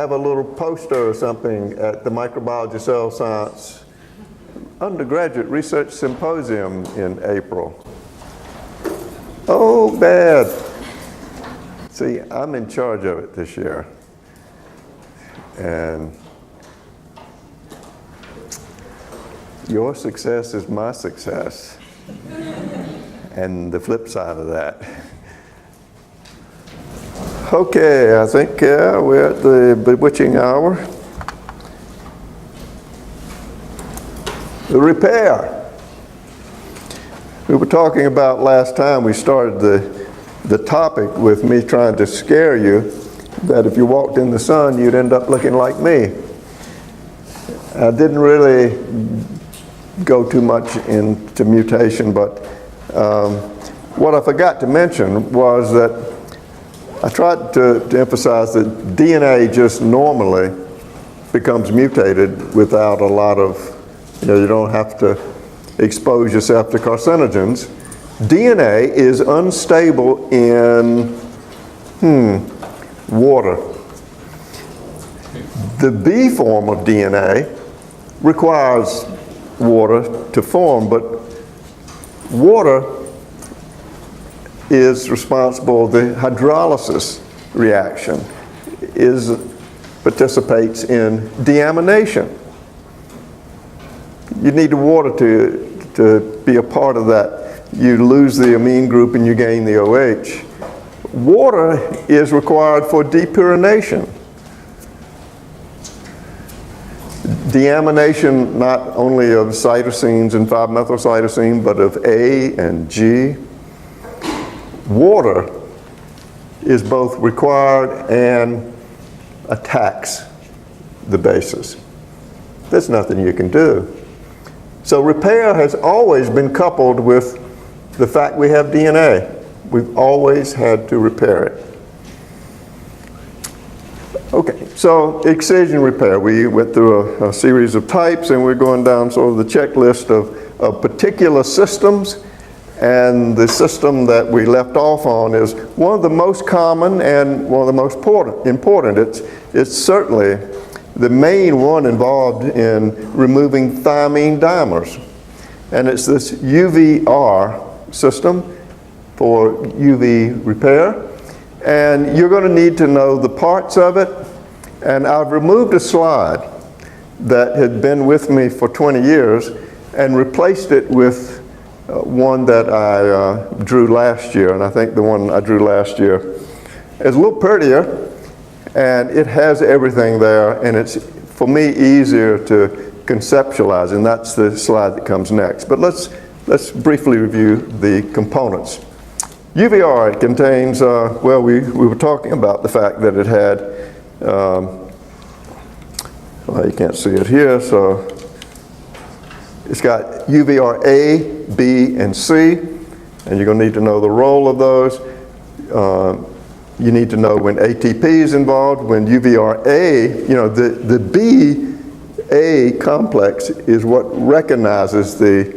have a little poster or something at the Microbiology Cell Science Undergraduate Research Symposium in April. Oh, bad. See, I'm in charge of it this year. And your success is my success. And the flip side of that. Okay, I think we're at the bewitching hour. The repair. We were talking about last time we started the topic with me trying to scare you that if you walked in the sun, you'd end up looking like me. I didn't really go too much into mutation, but what I forgot to mention was that I tried to emphasize that DNA just normally becomes mutated without a lot of, you don't have to expose yourself to carcinogens. DNA is unstable in water. The B form of DNA requires water to form, but water is responsible, the hydrolysis reaction participates in deamination. You need the water to be a part of that. You lose the amine group and you gain the OH. Water is required for depurination. Deamination not only of cytosines and 5-methylcytosine, but of A and G. Water is both required and attacks the bases. There's nothing you can do. So repair has always been coupled with the fact we have DNA. We've always had to repair it. Okay, so excision repair. We went through a series of types, and we're going down sort of the checklist of particular systems. And the system that we left off on is one of the most common and one of the most important. It's certainly the main one involved in removing thymine dimers. And it's this UVR system for UV repair. And you're going to need to know the parts of it. And I've removed a slide that had been with me for 20 years and replaced it with one that I drew last year. And I think the one I drew last year is a little prettier, and it has everything there, and it's, for me, easier to conceptualize, and that's the slide that comes next. But let's briefly review the components. UVR, it contains, well, we were talking about the fact that it had, well, you can't see it here, so it's got UVR A, B, and C, and you're going to need to know the role of those. You need to know when ATP is involved, when UVR A, the B A complex is what recognizes the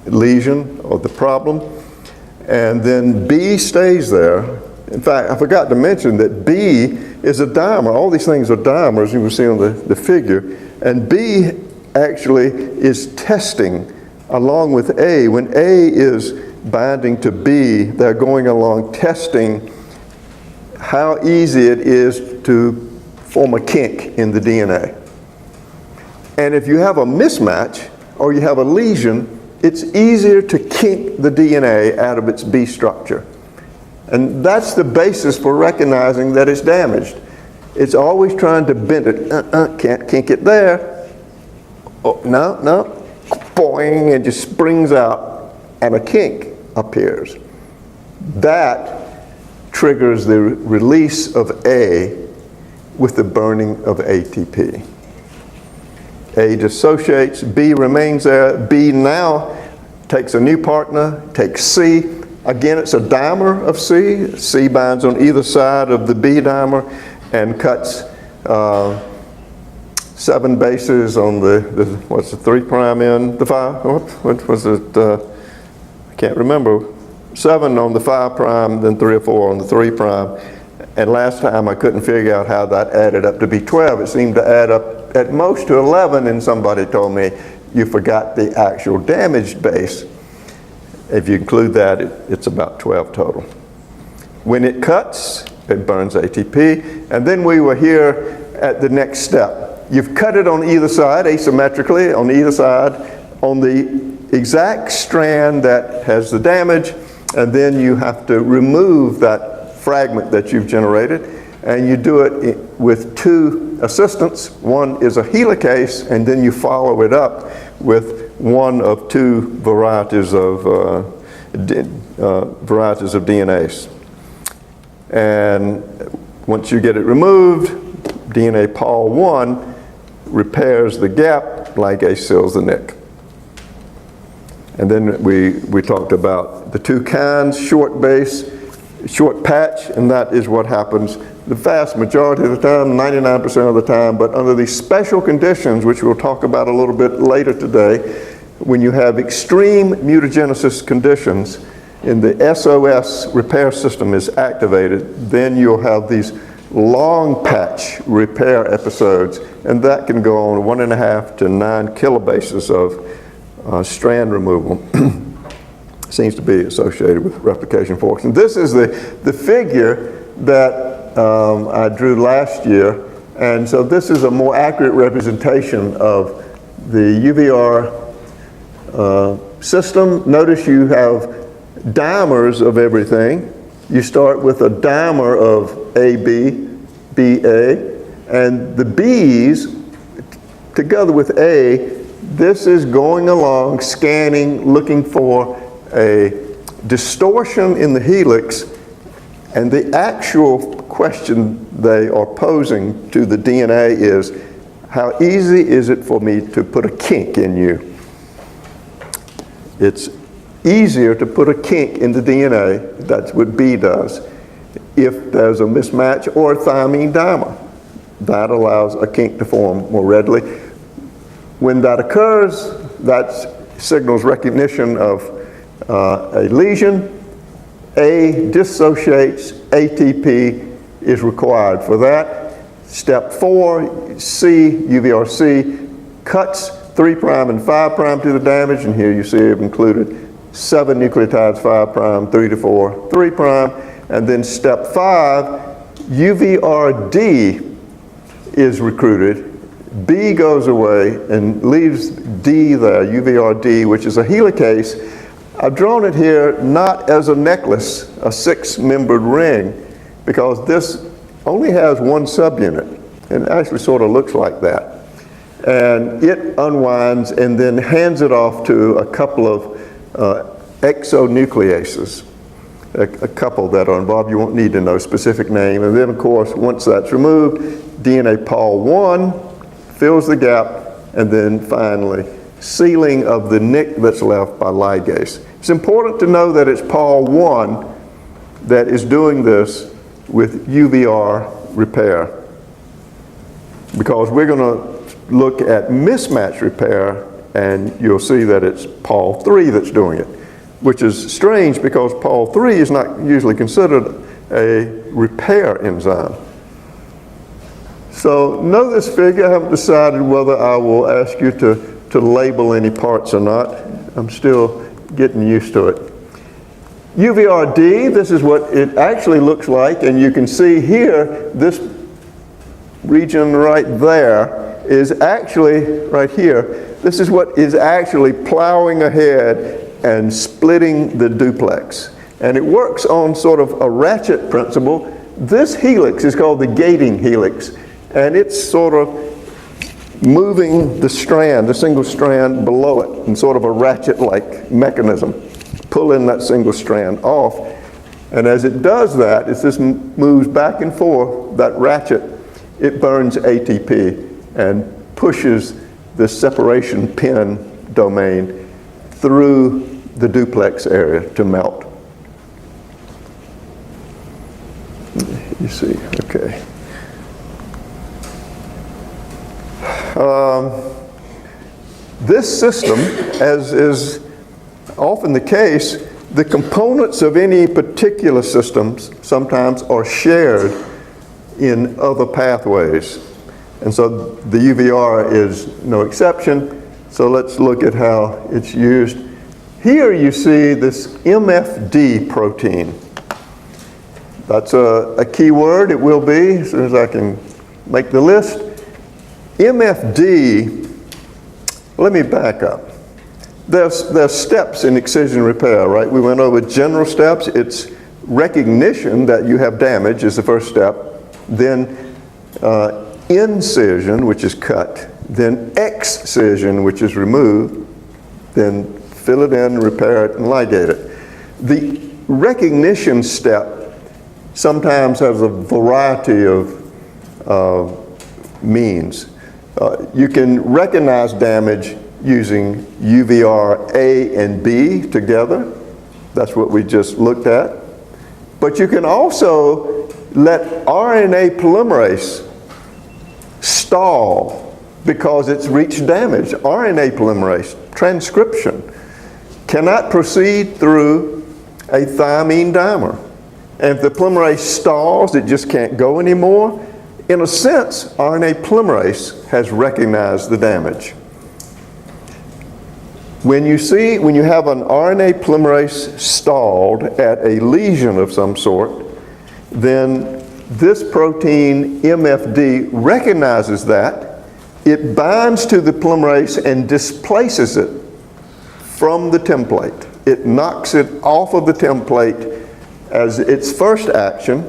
lesion or the problem, and then B stays there. In fact, I forgot to mention that B is a dimer. All these things are dimers, you will see on the figure, and B actually is testing along with A. When A is binding to B, they're going along testing how easy it is to form a kink in the DNA. And if you have a mismatch or you have a lesion, it's easier to kink the DNA out of its B structure. And that's the basis for recognizing that it's damaged. It's always trying to bend it. Can't kink it there. Oh, no, boing, it just springs out and a kink appears. That triggers the release of A with the burning of ATP. A dissociates, B remains there. B now takes a new partner, takes C. Again, it's a dimer of C. C binds on either side of the B dimer and cuts 7 bases on what's the 3' end, the 5, what was it, I can't remember. 7 on the 5', then 3 or 4 on the 3', And last time I couldn't figure out how that added up to be 12. It seemed to add up at most to 11, and somebody told me you forgot the actual damaged base. If you include that, it's about 12 total. When it cuts, it burns ATP, and then we were here at the next step. You've cut it on either side, asymmetrically, on either side, on the exact strand that has the damage, and then you have to remove that fragment that you've generated, and you do it with two assistants. One is a helicase, and then you follow it up with one of two varieties of DNase. And once you get it removed, DNA Pol 1 repairs the gap, ligase seals the nick. And then we talked about the two kinds, short base, short patch, and that is what happens the vast majority of the time, 99% of the time, but under these special conditions, which we'll talk about a little bit later today, when you have extreme mutagenesis conditions and the SOS repair system is activated, then you'll have these long patch repair episodes, and that can go on 1.5 to 9 kilobases of strand removal. Seems to be associated with replication forks. And this is the figure that I drew last year, and so this is a more accurate representation of the UVR system. Notice you have dimers of everything. You start with a dimer of AB, BA, and the B's together with A, this is going along, scanning, looking for a distortion in the helix, and the actual question they are posing to the DNA is, how easy is it for me to put a kink in you? It's easier to put a kink in the DNA, that's what B does, if there's a mismatch or a thymine dimer. That allows a kink to form more readily. When that occurs, that signals recognition of a lesion. A dissociates, ATP is required for that. Step 4, C, UVRC, cuts 3' and 5' to the damage, and here you see I've included 7 nucleotides, 5', 3 to 4, 3', and then step 5, UVRD is recruited. B goes away and leaves D there, UVRD, which is a helicase. I've drawn it here not as a necklace, a 6-membered ring, because this only has one subunit, and it actually sort of looks like that. And it unwinds and then hands it off to a couple of exonucleases, a couple that are involved. You won't need to know specific name. And then, of course, once that's removed, DNA Pol 1 fills the gap, and then finally, sealing of the nick that's left by ligase. It's important to know that it's Pol 1 that is doing this with UVR repair, because we're going to look at mismatch repair, and you'll see that it's Pol 3 that's doing it, which is strange because Pol 3 is not usually considered a repair enzyme. So know this figure. I haven't decided whether I will ask you to label any parts or not. I'm still getting used to it. UVRD, this is what it actually looks like, and you can see here, this region right there is actually, right here, this is what is actually plowing ahead and splitting the duplex. And it works on sort of a ratchet principle. This helix is called the gating helix, and it's sort of moving the strand, the single strand below it in sort of a ratchet-like mechanism, pulling that single strand off. And as it does that, as this moves back and forth, that ratchet, it burns ATP and pushes the separation pin domain through the duplex area to melt. You see, okay. This system, as is often the case, the components of any particular systems sometimes are shared in other pathways. And so the UVR is no exception. So let's look at how it's used. Here you see this MFD protein. That's a key word. It will be as soon as I can make the list. MFD, let me back up. There's steps in excision repair, right? We went over general steps. It's recognition that you have damage is the first step. Then incision, which is cut. Then excision, which is removed. Then fill it in, repair it, and ligate it. The recognition step sometimes has a variety of means. You can recognize damage using UVR A and B together. That's what we just looked at. But you can also let RNA polymerase stall because it's reached damage. RNA polymerase, transcription, cannot proceed through a thymine dimer. And if the polymerase stalls, it just can't go anymore. In a sense, RNA polymerase has recognized the damage. When you have an RNA polymerase stalled at a lesion of some sort, then this protein MFD recognizes that. It binds to the polymerase and displaces it from the template. It knocks it off of the template as its first action.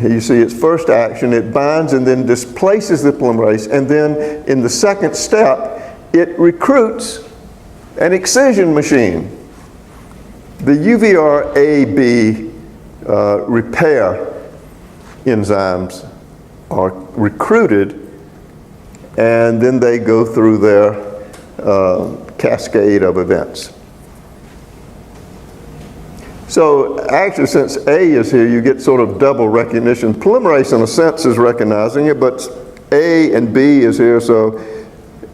Here you see its first action. It binds and then displaces the polymerase, and then in the second step, it recruits an excision machine. The UVR-AB repair enzymes are recruited, and then they go through their cascade of events. So actually, since A is here, you get sort of double recognition. Polymerase, in a sense, is recognizing it, but A and B is here, so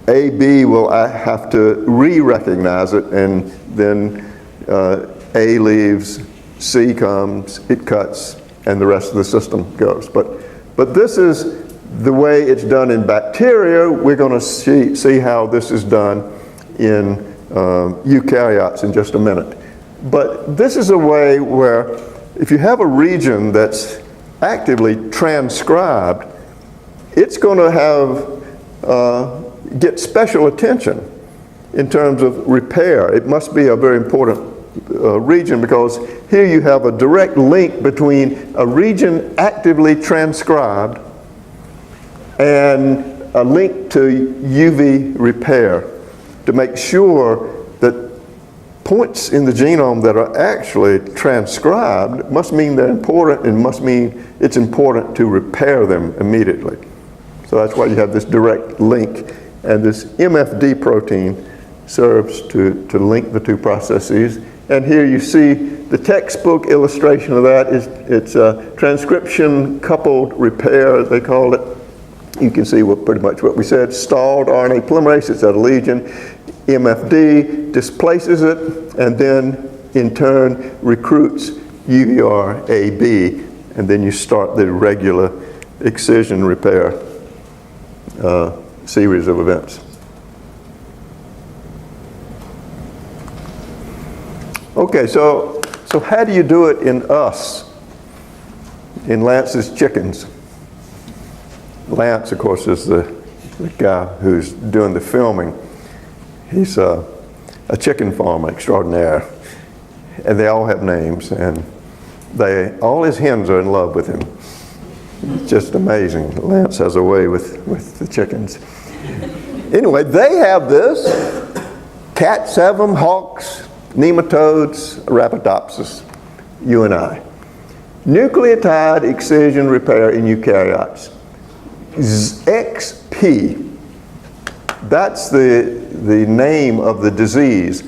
AB will have to re-recognize it, and then A leaves, C comes, it cuts, and the rest of the system goes. But this is the way it's done in bacteria. We're going to see how this is done in eukaryotes in just a minute. But this is a way where if you have a region that's actively transcribed, it's going to have get special attention in terms of repair. It must be a very important region, because here you have a direct link between a region actively transcribed and a link to UV repair to make sure that points in the genome that are actually transcribed must mean they're important, and must mean it's important to repair them immediately. So that's why you have this direct link. And this MFD protein serves to link the two processes. And here you see the textbook illustration of that. It's a transcription coupled repair, they call it. You can see pretty much what we said. Stalled RNA polymerase, it's at a lesion. MFD displaces it, and then in turn recruits UVR-AB, and then you start the regular excision repair series of events. Okay, so how do you do it in us, in Lance's chickens? Lance, of course, is the guy who's doing the filming. He's a chicken farmer extraordinaire, and they all have names, and all his hens are in love with him. It's just amazing. Lance has a way with the chickens. Anyway, they have this. Cats have them, hawks, nematodes, Arabidopsis, you and I. Nucleotide excision repair in eukaryotes. XP, that's the name of the disease,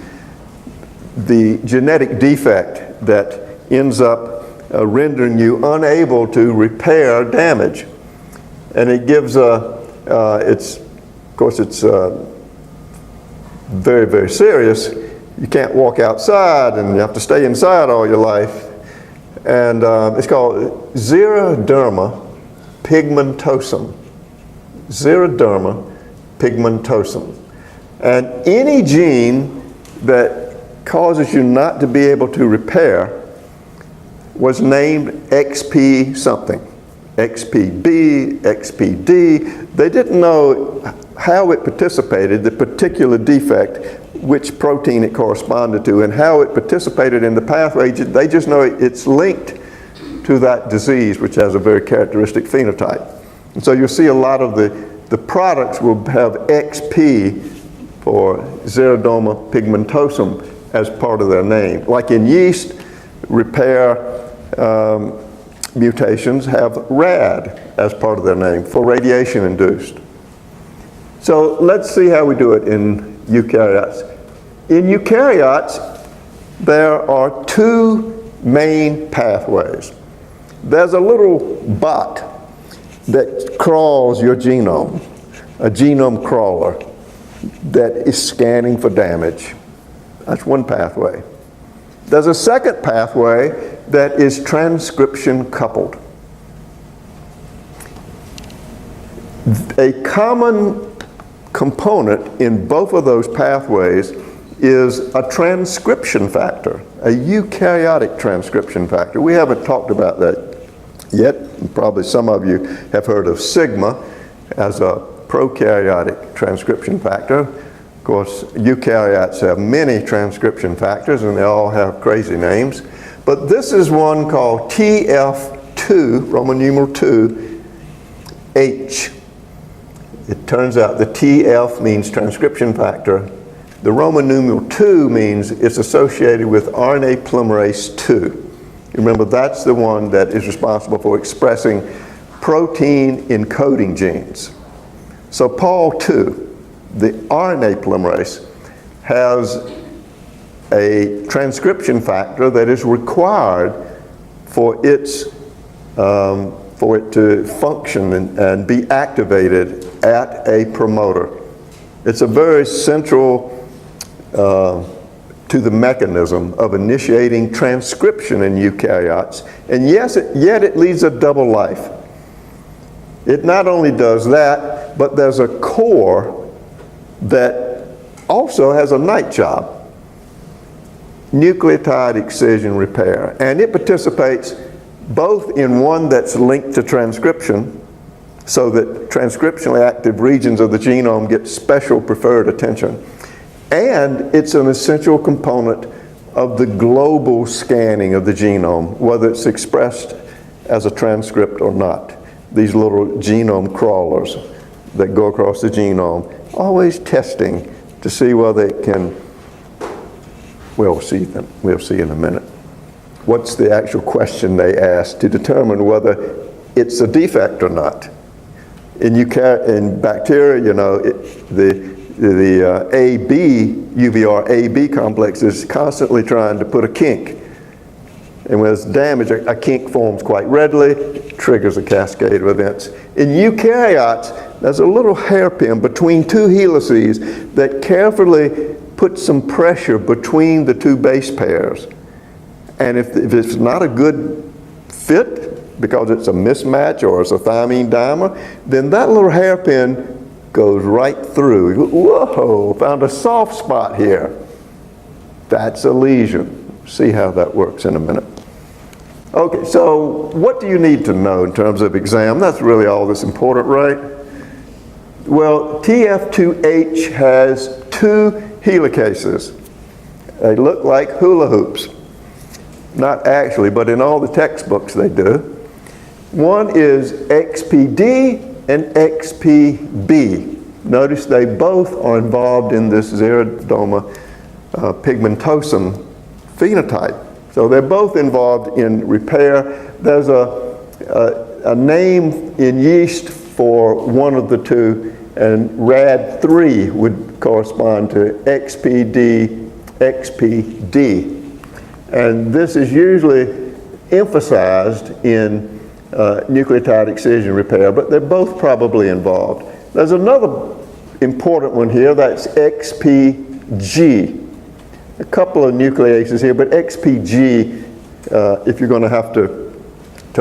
the genetic defect that ends up rendering you unable to repair damage. And it gives it's very, very serious. you can't walk outside and you have to stay inside all your life. And it's called xeroderma pigmentosum. Xeroderma pigmentosum. And any gene that causes you not to be able to repair was named XP something. XPB, XPD. They didn't know how it participated, the particular defect, which protein it corresponded to, and how it participated in the pathway. They just know it's linked to that disease, which has a very characteristic phenotype. And so you'll see a lot of the products will have XP for xeroderma pigmentosum as part of their name. Like in yeast, repair mutations have RAD as part of their name, for radiation induced. So let's see how we do it in eukaryotes. In eukaryotes, there are two main pathways. There's a little bot that crawls your genome, a genome crawler that is scanning for damage. That's one pathway. There's a second pathway that is transcription coupled. A common component in both of those pathways is a transcription factor, a eukaryotic transcription factor. We haven't talked about that yet. Probably some of you have heard of sigma as a prokaryotic transcription factor. Of course, eukaryotes have many transcription factors and they all have crazy names. But this is one called TF2, Roman numeral 2, H. It turns out the TF means transcription factor. The Roman numeral 2 means it's associated with RNA polymerase II. Remember, that's the one that is responsible for expressing protein encoding genes. So Pol2, the RNA polymerase, has a transcription factor that is required for it to function and be activated at a promoter. It's a very central to the mechanism of initiating transcription in eukaryotes, and yet it leads a double life. It not only does that, but there's a core that also has a night job, nucleotide excision repair, and it participates both in one that's linked to transcription, so that transcriptionally active regions of the genome get special preferred attention, and it's an essential component of the global scanning of the genome, whether it's expressed as a transcript or not. These little genome crawlers that go across the genome, always testing to see whether it can, we'll see in a minute. What's the actual question they ask to determine whether it's a defect or not? In bacteria, you know, the AB, UVR-AB complex is constantly trying to put a kink. And when there's damage, a kink forms quite readily, triggers a cascade of events. In eukaryotes, there's a little hairpin between two helices that carefully puts some pressure between the two base pairs. And if it's not a good fit, because it's a mismatch or it's a thymine dimer, then that little hairpin goes right through. You go, whoa, found a soft spot here. That's a lesion. See how that works in a minute. Okay, so what do you need to know in terms of exam? That's really all that's important, right? Well, TF2H has two helicases. They look like hula hoops. Not actually, but in all the textbooks they do. One is XPD and XPB. Notice they both are involved in this xeroderma pigmentosum phenotype. So they're both involved in repair. There's a name in yeast for one of the two, and RAD3 would correspond to XPD, XPD. And this is usually emphasized in nucleotide excision repair, but they're both probably involved. There's another important one here, that's XPG. a couple of nucleases here, but XPG, if you're going to have to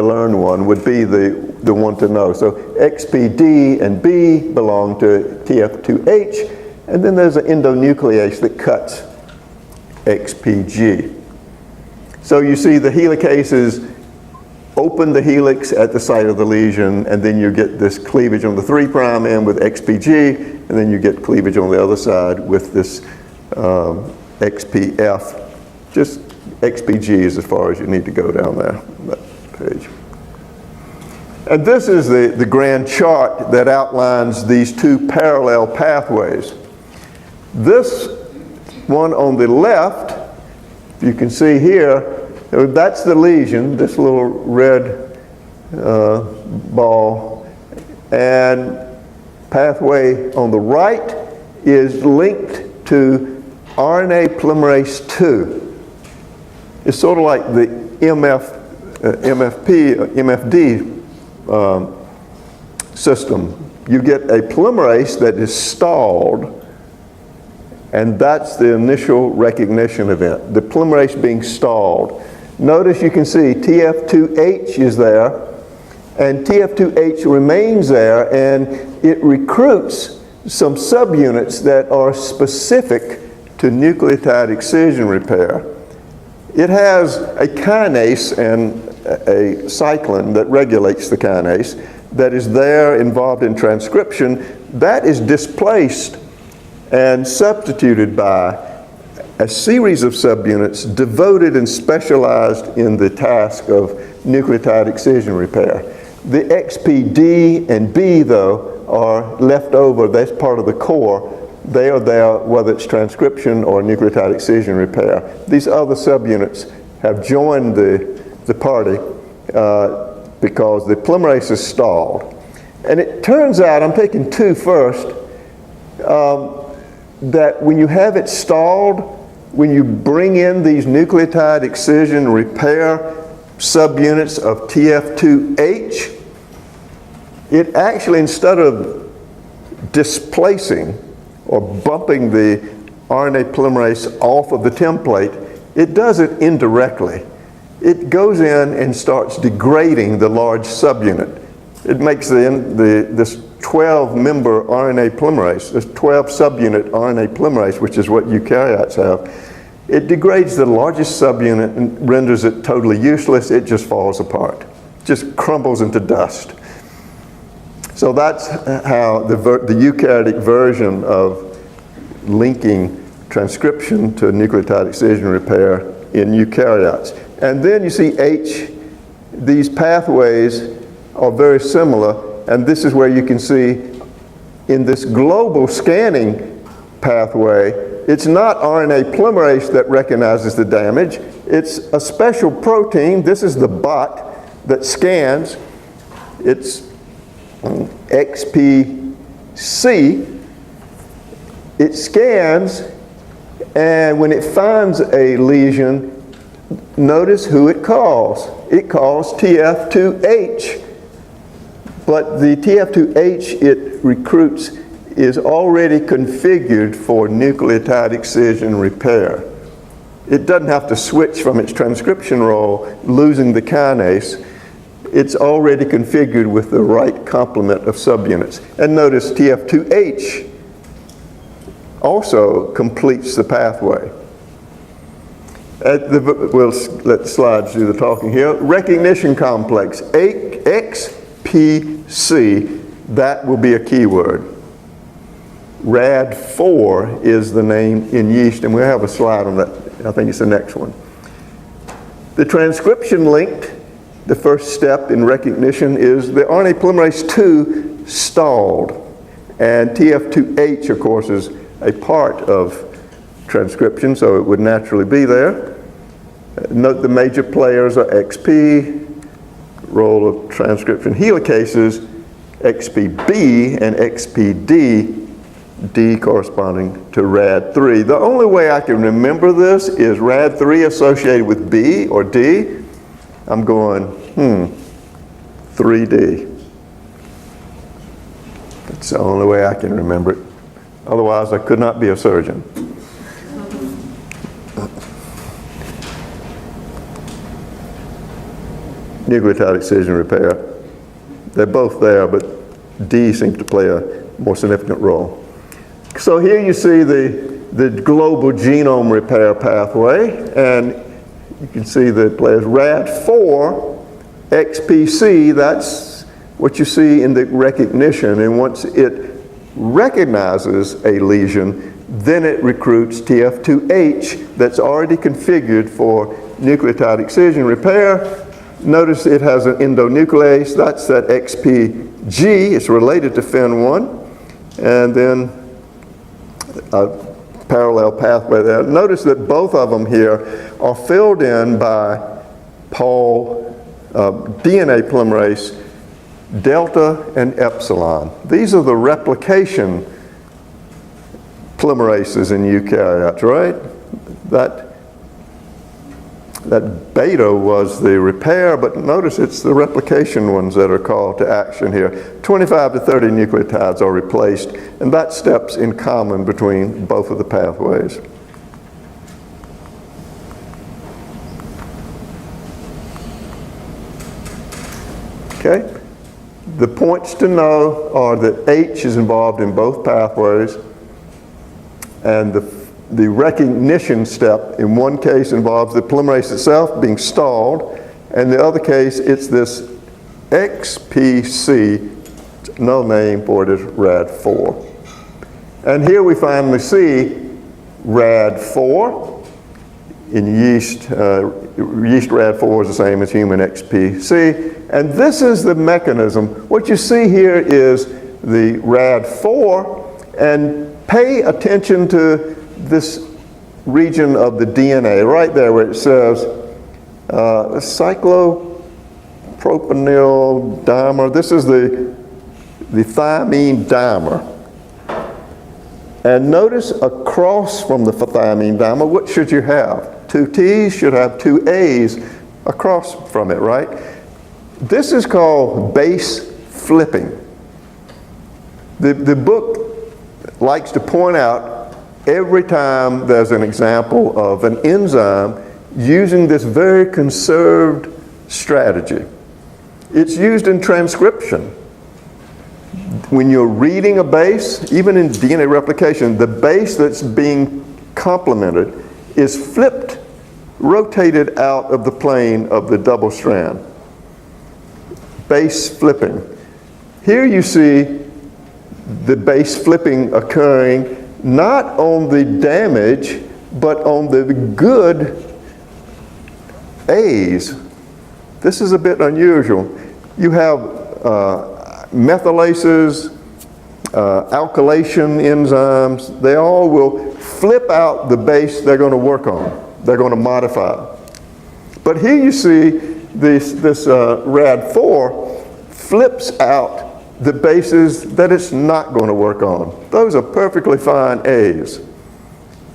learn one, would be the one to know. So XPD and B belong to TF2H, and then there's an endonuclease that cuts XPG. So you see the helicases open the helix at the site of the lesion, and then you get this cleavage on the 3' end with XPG, and then you get cleavage on the other side with this XPF. Just XPG is as far as you need to go down there on that page. And this is the grand chart that outlines these two parallel pathways. This one on the left, you can see here, that's the lesion, this little red ball, and pathway on the right is linked to RNA polymerase II. It's sort of like the MFD system. You get a polymerase that is stalled, and that's the initial recognition event, the polymerase being stalled. Notice you can see TF2H is there, and TF2H remains there, and it recruits some subunits that are specific to nucleotide excision repair. It has a kinase and a cyclin that regulates the kinase that is there involved in transcription. That is displaced and substituted by a series of subunits devoted and specialized in the task of nucleotide excision repair. The XPD and B, though, are left over. That's part of the core. They are there whether it's transcription or nucleotide excision repair. These other subunits have joined the party because the polymerase is stalled. And it turns out, I'm taking two first, that when you have it stalled, when you bring in these nucleotide excision repair subunits of TF2H, it actually, instead of displacing or bumping the RNA polymerase off of the template, it does it indirectly. It goes in and starts degrading the large subunit. It makes this 12-member RNA polymerase, this 12 subunit RNA polymerase, which is what eukaryotes have. It degrades the largest subunit and renders it totally useless. It just falls apart, just crumbles into dust. So that's how the eukaryotic version of linking transcription to nucleotide excision repair in eukaryotes. And then you see H, these pathways are very similar, and this is where you can see in this global scanning pathway, it's not RNA polymerase that recognizes the damage, it's a special protein. This is the bot that scans. It's XPC. It scans, and when it finds a lesion, notice who it calls. It calls TF2H. But the TF2H it recruits is already configured for nucleotide excision repair. It doesn't have to switch from its transcription role, losing the kinase. It's already configured with the right complement of subunits. And notice TF2H also completes the pathway. We'll let the slides do the talking here. Recognition complex, XPC, that will be a keyword. RAD4 is the name in yeast, and we'll have a slide on that. I think it's the next one. The transcription linked, the first step in recognition is the RNA polymerase II stalled. And TF2H, of course, is a part of transcription, so it would naturally be there. Note the major players are XP, role of transcription helicases, XPB and XPD, D corresponding to RAD3. The only way I can remember this is RAD3 associated with B or D. I'm going, 3D. That's the only way I can remember it. Otherwise, I could not be a surgeon. nucleotide excision repair. They're both there, but D seems to play a more significant role. So here you see the global genome repair pathway, and you can see that it plays RAD4, XPC, that's what you see in the recognition, and once it recognizes a lesion, then it recruits TF2H that's already configured for nucleotide excision repair. Notice it has an endonuclease, that's that XPG, it's related to FIN1, and then a parallel pathway there. Notice that both of them here are filled in by DNA polymerase delta and epsilon. These are the replication polymerases in eukaryotes, right? That beta was the repair, but notice it's the replication ones that are called to action here. 25 to 30 nucleotides are replaced, and that step's in common between both of the pathways. Okay? The points to know are that H is involved in both pathways, and the recognition step in one case involves the polymerase itself being stalled, and the other case it's this XPC, no name for it is RAD4. And here we finally see RAD4 in yeast. Yeast RAD4 is the same as human XPC, and this is the mechanism. What you see here is the RAD4, and pay attention to this region of the DNA right there where it says cyclopropanyl dimer. This is the thymine dimer. And notice across from the thymine dimer, what should you have? Two T's should have two A's across from it, right? This is called base flipping. The book likes to point out every time there's an example of an enzyme using this very conserved strategy. It's used in transcription. When you're reading a base, even in DNA replication, the base that's being complemented is flipped, rotated out of the plane of the double strand. Base flipping. Here you see the base flipping occurring not on the damage, but on the good A's. This is a bit unusual. You have methylases, alkylation enzymes, they all will flip out the base they're going to work on. They're going to modify. But here you see this RAD4 flips out the bases that it's not going to work on. Those are perfectly fine A's.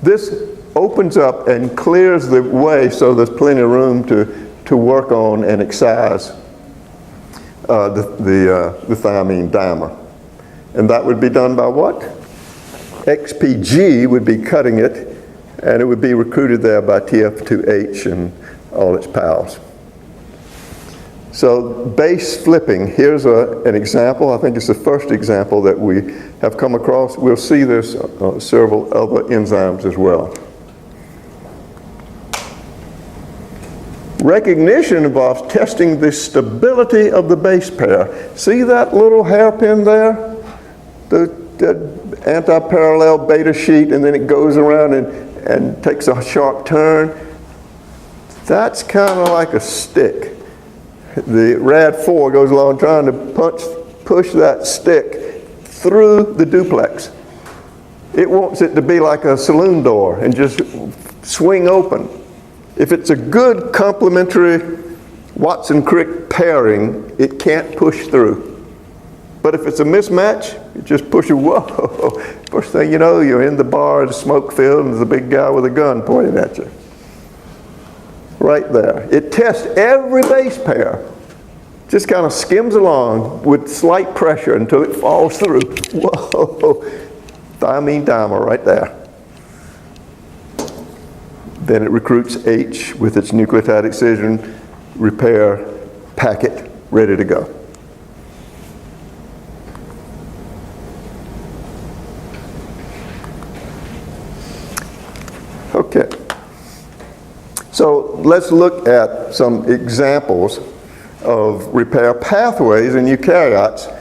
This opens up and clears the way so there's plenty of room to work on and excise the thymine dimer. And that would be done by what? XPG would be cutting it, and it would be recruited there by TF2H and all its pals. So base flipping, here's an example. I think it's the first example that we have come across. We'll see this on several other enzymes as well. Recognition involves testing the stability of the base pair. See that little hairpin there? The anti-parallel beta sheet, and then it goes around and takes a sharp turn. That's kind of like a stick. The RAD4 goes along trying to push that stick through the duplex. It wants it to be like a saloon door and just swing open. If it's a good complementary Watson-Crick pairing, it can't push through. But if it's a mismatch, it just pushes, whoa. First thing you know, you're in the bar, the smoke filled, and there's a big guy with a gun pointing at you. Right there. It tests every base pair. Just kind of skims along with slight pressure until it falls through. Whoa, thymine dimer right there. Then it recruits H with its nucleotide excision repair packet ready to go. Okay. So let's look at some examples of repair pathways in eukaryotes.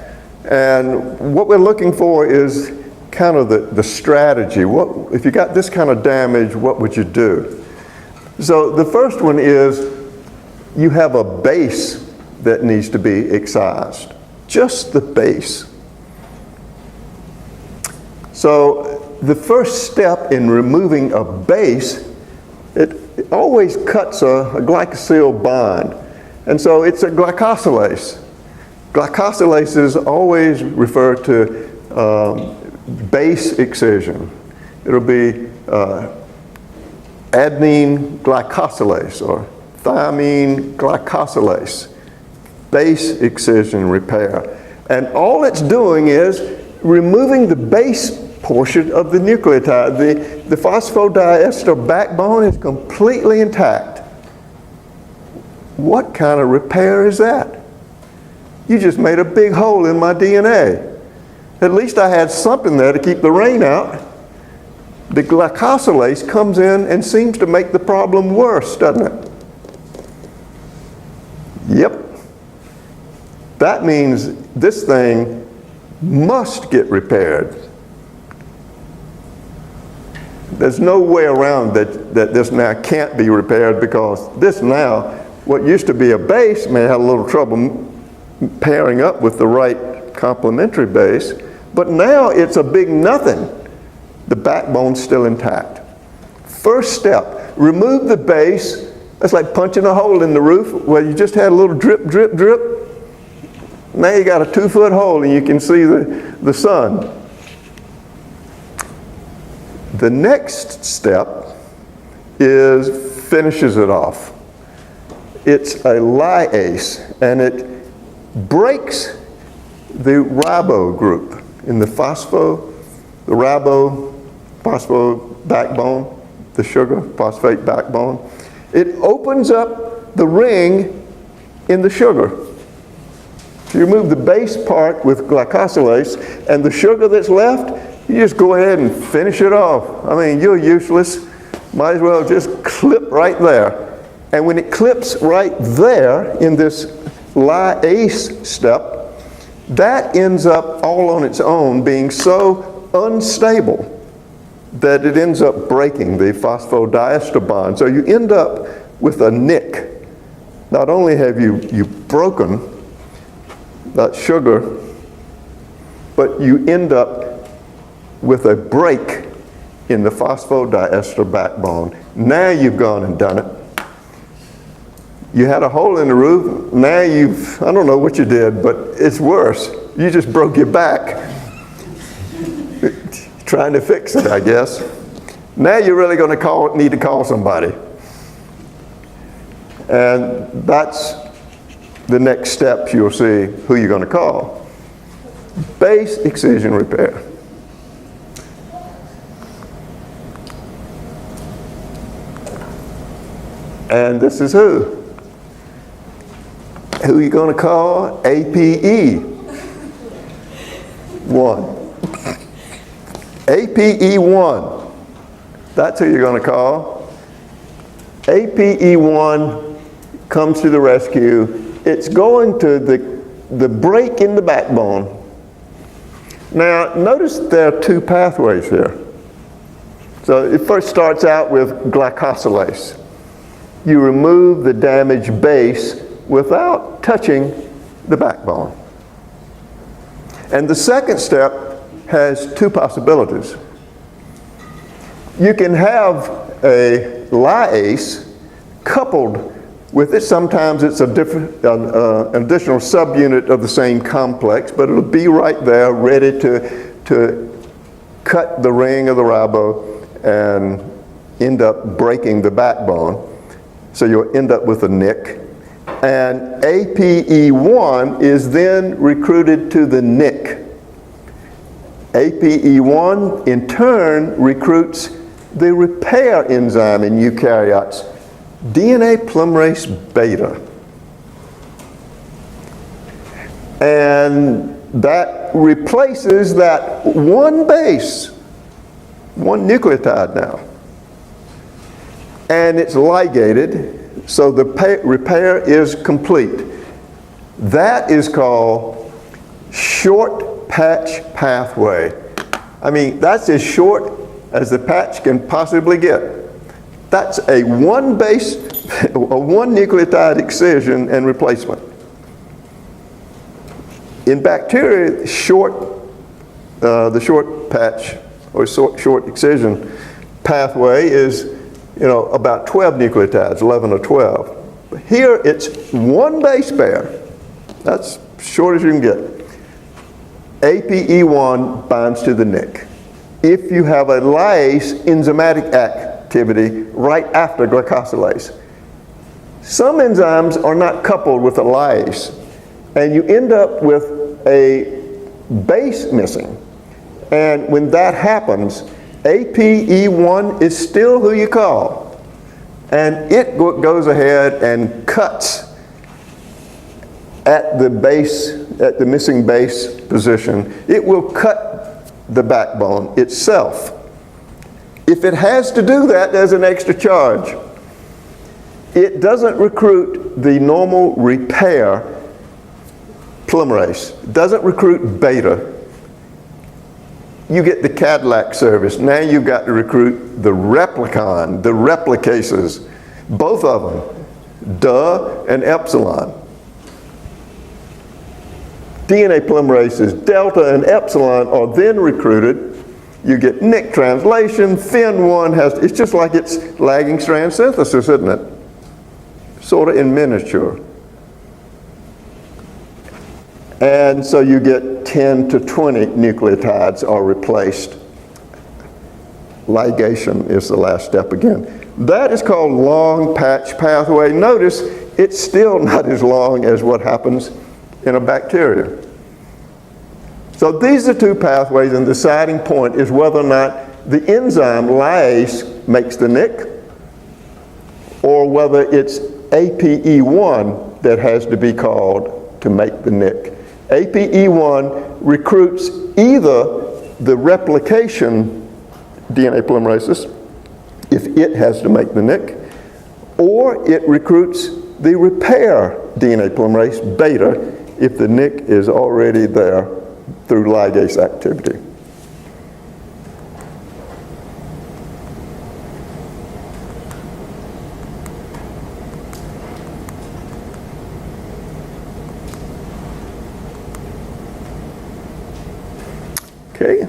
And what we're looking for is kind of the strategy. If you got this kind of damage, what would you do? So the first one is you have a base that needs to be excised. Just the base. So the first step in removing a base, it always cuts a glycosyl bond. And so it's a glycosylase. Glycosylases always refer to base excision. It'll be adenine glycosylase or thiamine glycosylase, base excision repair. And all it's doing is removing the base portion of the nucleotide. The phosphodiester backbone is completely intact. What kind of repair is that? You just made a big hole in my DNA. At least I had something there to keep the rain out. The glycosylase comes in and seems to make the problem worse, doesn't it? Yep. That means this thing must get repaired. There's no way around that this now can't be repaired, because this now, what used to be a base, may have a little trouble pairing up with the right complementary base, but now it's a big nothing. The backbone's still intact. First step, remove the base. That's like punching a hole in the roof where you just had a little drip, drip, drip. Now you got a 2-foot hole and you can see the sun. The next step finishes it off. It's a lyase, and it breaks the ribo group in the ribo phospho backbone, the sugar phosphate backbone. It opens up the ring in the sugar. So you remove the base part with glycosylase, and the sugar that's left, you just go ahead and finish it off. I mean, you're useless. Might as well just clip right there. And when it clips right there in this lyase step, that ends up all on its own being so unstable that it ends up breaking the phosphodiester bond. So you end up with a nick. Not only have you broken that sugar, but you end up with a break in the phosphodiester backbone. Now you've gone and done it. You had a hole in the roof. Now I don't know what you did, but it's worse. You just broke your back trying to fix it, I guess. Now you're really going to need to call somebody. And that's the next steps. You'll see who you're going to call. Base excision repair. And this is who? Who are you going to call? APE1. APE1. That's who you're going to call. APE1 comes to the rescue. It's going to the break in the backbone. Now, notice there are two pathways here. So it first starts out with glycosylase. You remove the damaged base without touching the backbone. And the second step has two possibilities. You can have a lyase coupled with it. Sometimes it's an additional subunit of the same complex, but it'll be right there ready to cut the ring of the ribo and end up breaking the backbone. So you'll end up with a nick. And APE1 is then recruited to the nick. APE1 in turn recruits the repair enzyme in eukaryotes, DNA polymerase beta. And that replaces that one base, one nucleotide now. And it's ligated, so the repair is complete. That is called short patch pathway. I mean, that's as short as the patch can possibly get. That's a one base, a one nucleotide excision and replacement. In bacteria, the short patch or short excision pathway is, about 12 nucleotides, 11 or 12. But here it's one base pair. That's short as you can get. APE1 binds to the Nic. If you have a lyase enzymatic activity right after glycosylase. Some enzymes are not coupled with a lyase, and you end up with a base missing. And when that happens, APE1 is still who you call. And it goes ahead and cuts at the base, at the missing base position. It will cut the backbone itself. If it has to do that, there's an extra charge. It doesn't recruit the normal repair polymerase. It doesn't recruit beta. You get the Cadillac service. Now you've got to recruit the replicon, the replicases, both of them, DA and epsilon. DNA polymerases delta and epsilon are then recruited. You get Nic translation, FIN1 has, it's just like it's lagging strand synthesis, isn't it? Sort of in miniature. And so you get 10 to 20 nucleotides are replaced. Ligation is the last step again. That is called long patch pathway. Notice it's still not as long as what happens in a bacteria. So these are two pathways, and the deciding point is whether or not the enzyme lyase makes the Nic, or whether it's APE1 that has to be called to make the Nic. APE1 recruits either the replication DNA polymerases, if it has to make the Nic, or it recruits the repair DNA polymerase, beta, if the Nic is already there through ligase activity. Okay.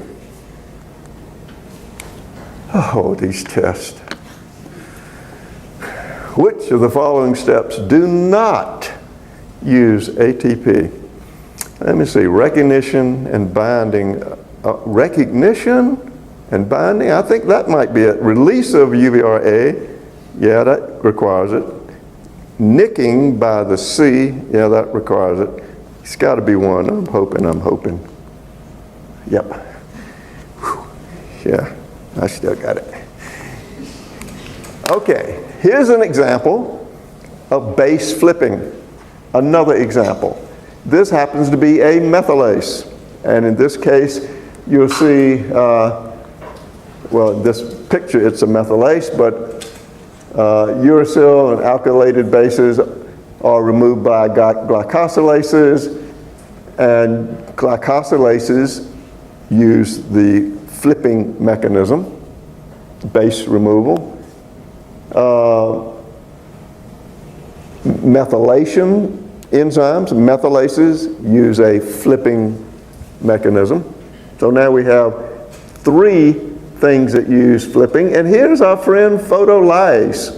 Oh, these tests. Which of the following steps do not use ATP? Let me see, recognition and binding. Recognition and binding, I think that might be it. Release of UVRA, yeah, that requires it. Nicking by the C, yeah, that requires it. It's got to be one, I'm hoping. Yep. Whew. Yeah, I still got it. Okay, here's an example of base flipping. Another example. This happens to be a methylase. And in this case, you'll see, well, in this picture it's a methylase, but uracil and alkylated bases are removed by glycosylases, and glycosylases use the flipping mechanism, base removal. Methylation enzymes, methylases, use a flipping mechanism. So now we have three things that use flipping, and here's our friend photolyase.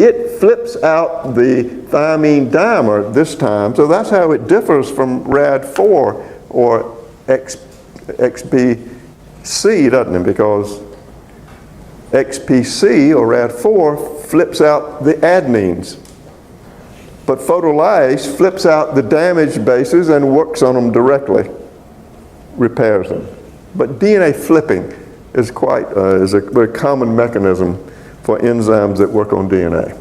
It flips out the thymine dimer this time, so that's how it differs from RAD4 or XPC, doesn't it? Because XPC or RAD4 flips out the adenines. But photolyase flips out the damaged bases and works on them directly, repairs them. But DNA flipping is is a very common mechanism for enzymes that work on DNA.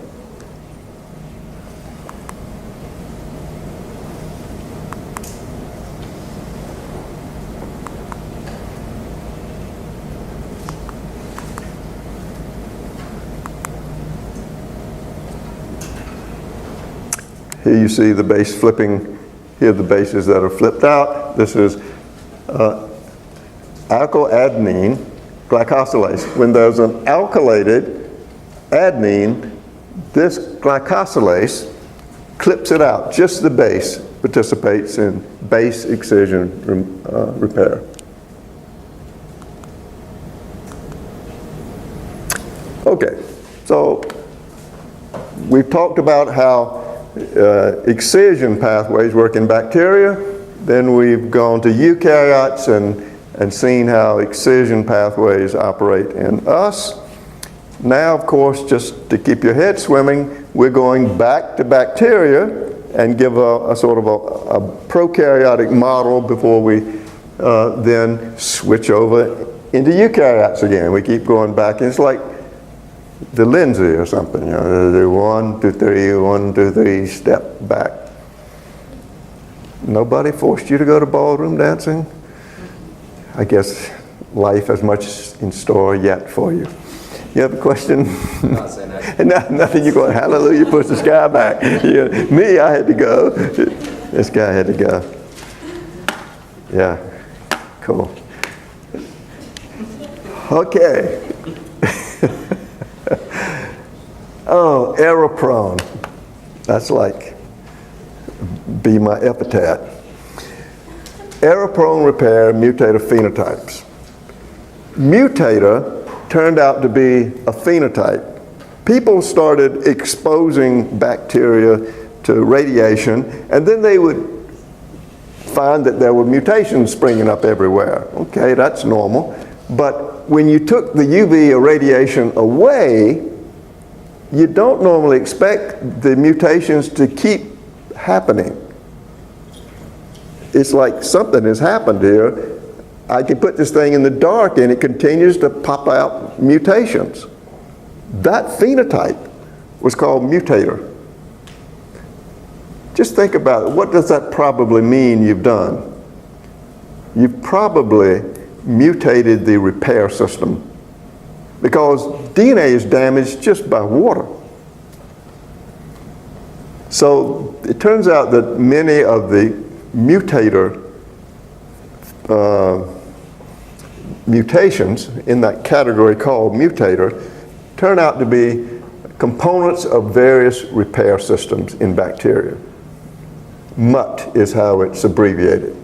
here you see the base flipping. Here are the bases that are flipped out. This is alkyladenine glycosylase. When there's an alkylated adenine, this glycosylase clips it out. Just the base participates in base excision repair. Okay, so we've talked about how excision pathways work in bacteria. Then we've gone to eukaryotes and seen how excision pathways operate in us. Now, of course, just to keep your head swimming, we're going back to bacteria and give a sort of a prokaryotic model before we then switch over into eukaryotes again. We keep going back, and it's like the Lindsay or something, you know, the 1, 2, 3, 1, 2, 3, step back. Nobody forced you to go to ballroom dancing? I guess life has much in store yet for you. You have a question? Not saying that. Nothing, you're going, hallelujah, push the sky back. Yeah, me, I had to go. This guy had to go. Yeah, cool. Okay. Oh, error prone. That's like, be my epithet. Error prone repair, mutator phenotypes. Mutator turned out to be a phenotype. People started exposing bacteria to radiation, and then they would find that there were mutations springing up everywhere. Okay, that's normal. But when you took the UV irradiation away, you don't normally expect the mutations to keep happening. It's like something has happened here. I can put this thing in the dark and it continues to pop out mutations. That phenotype was called mutator. Just think about it. What does that probably mean you've done? You've probably mutated the repair system, because DNA is damaged just by water. So it turns out that many of the mutator mutations in that category called mutator turn out to be components of various repair systems in bacteria. MUT is how it's abbreviated.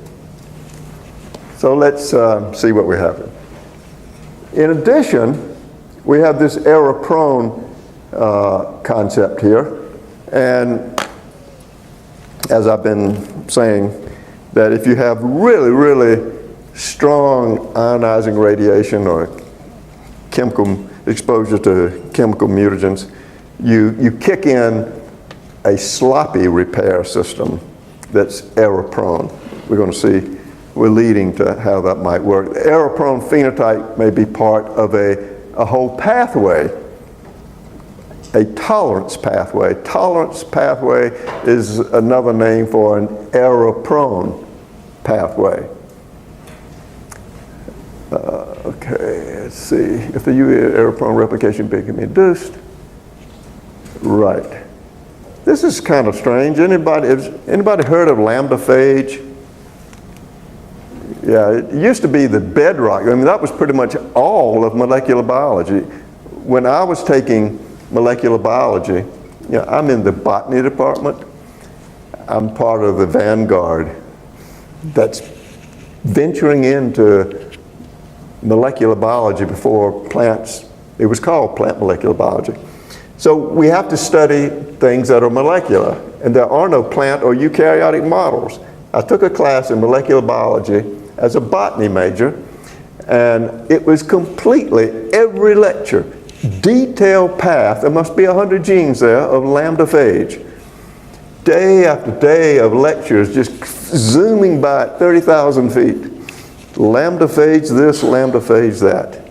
So let's see what we have. In addition, we have this error-prone concept here, and as I've been saying, that if you have really, really strong ionizing radiation or chemical exposure to chemical mutagens, you kick in a sloppy repair system that's error-prone. We're going to see, we're leading to how that might work. The error-prone phenotype may be part of a whole pathway, a tolerance pathway. Tolerance pathway is another name for an error-prone pathway. Okay, let's see. If the UV error-prone replication can be induced. Right. This is kind of strange. Has anybody heard of lambda phage? Yeah, it used to be the bedrock. I mean, that was pretty much all of molecular biology. When I was taking molecular biology, you know, I'm in the botany department. I'm part of the vanguard that's venturing into molecular biology before plants. It was called plant molecular biology. So we have to study things that are molecular, and there are no plant or eukaryotic models. I took a class in molecular biology as a botany major, and it was completely, every lecture, detailed path, there must be 100 genes there, of lambda phage. Day after day of lectures, just zooming by at 30,000 feet. Lambda phage this, lambda phage that.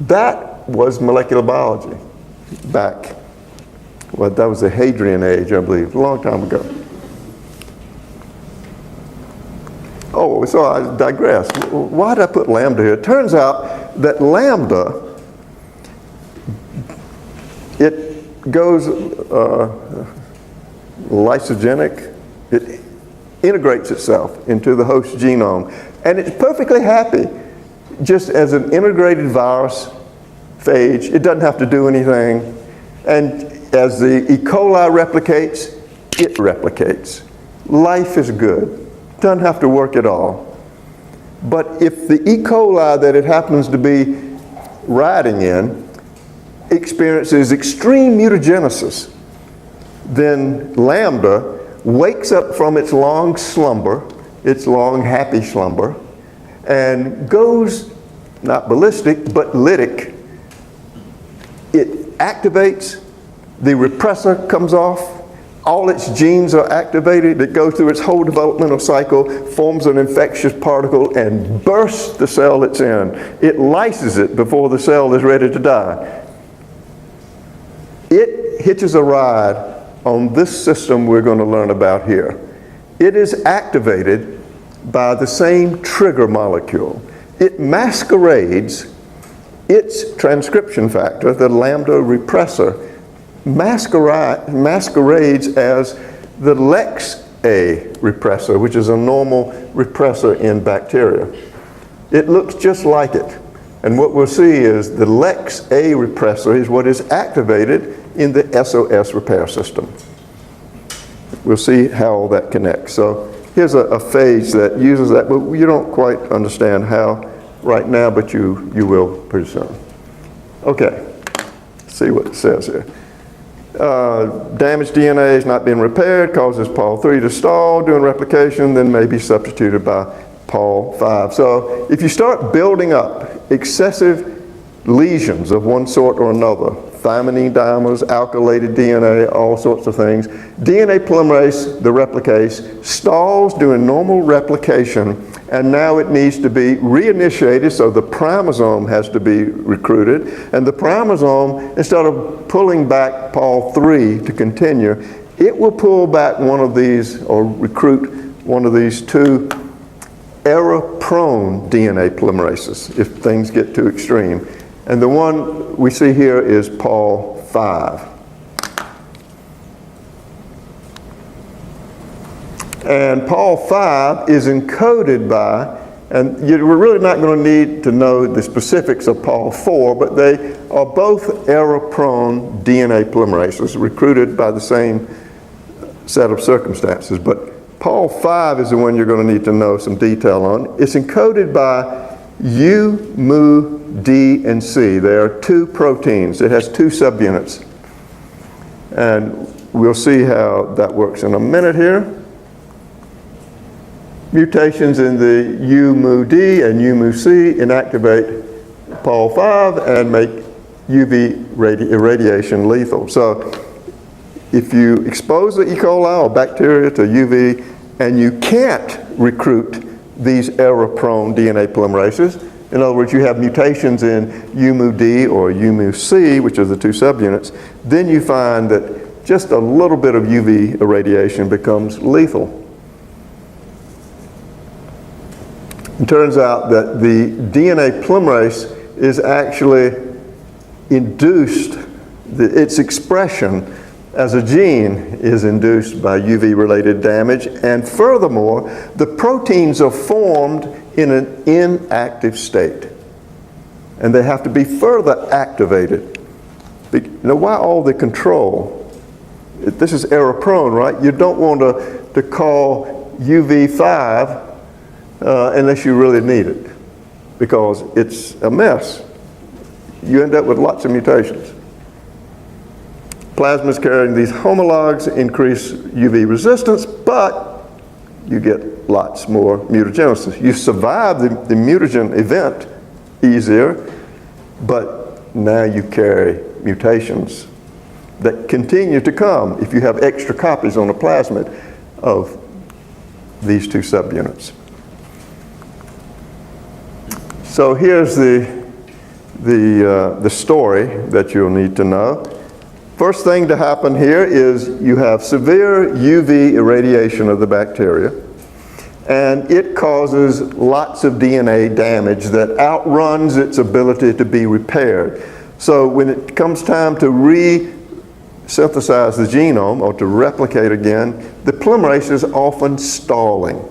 That was molecular biology back, well, that was the Hadrian Age, I believe, a long time ago. Oh, so I digress. Why did I put lambda here? It turns out that lambda, it goes, lysogenic. It integrates itself into the host genome. And it's perfectly happy just as an integrated virus phage. It doesn't have to do anything. And as the E. coli replicates, it replicates. Life is good. Doesn't have to work at all. But if the E. coli that it happens to be riding in experiences extreme mutagenesis, then Lambda wakes up from its long slumber, its long happy slumber, and goes, not ballistic, but lytic. It activates, the repressor comes off, all its genes are activated, it goes through its whole developmental cycle, forms an infectious particle, and bursts the cell it's in. It lyses it before the cell is ready to die. It hitches a ride on this system we're going to learn about here. It is activated by the same trigger molecule. It masquerades its transcription factor, the lambda repressor, masquerades as the LEX-A repressor, which is a normal repressor in bacteria. It looks just like it. And what we'll see is the LEX-A repressor is what is activated in the SOS repair system. We'll see how all that connects. So here's a phage that uses that, but you don't quite understand how right now, but you will pretty soon. Okay, let's see what it says here. Damaged DNA is not being repaired, causes Pol3 to stall during replication, then may be substituted by Pol5. So if you start building up excessive lesions of one sort or another, thymidine dimers, alkylated DNA, all sorts of things, DNA polymerase, the replicase, stalls during normal replication, and now it needs to be reinitiated, so the primosome has to be recruited, and the primosome, instead of pulling back Pol3 to continue, it will pull back one of these, or recruit one of these two error-prone DNA polymerases if things get too extreme. And the one we see here is Pol5. And Pol5 is encoded by, and we're really not going to need to know the specifics of Pol4, but they are both error-prone DNA polymerases recruited by the same set of circumstances. But Pol5 is the one you're going to need to know some detail on. It's encoded by U, Mu, D, and C. There are two proteins. It has two subunits. And we'll see how that works in a minute here. Mutations in the U, Mu, D and U, Mu, C inactivate Pol5 and make UV irradiation lethal. So if you expose the E. coli or bacteria to UV and you can't recruit these error-prone DNA polymerases, in other words, you have mutations in UMU-D or UMU-C, which are the two subunits, then you find that just a little bit of UV irradiation becomes lethal. It turns out that the DNA polymerase is actually induced, its expression as a gene is induced by UV-related damage, and furthermore, the proteins are formed in an inactive state, and they have to be further activated. Now, why all the control? This is error-prone, right? You don't want to call UV5 unless you really need it, because it's a mess. You end up with lots of mutations. Plasmids carrying these homologs increase UV resistance, but you get lots more mutagenesis. You survive the mutagen event easier, but now you carry mutations that continue to come if you have extra copies on a plasmid of these two subunits. So here's the story that you'll need to know. First thing to happen here is you have severe UV irradiation of the bacteria, and it causes lots of DNA damage that outruns its ability to be repaired. So when it comes time to synthesize the genome or to replicate again, the polymerase is often stalling.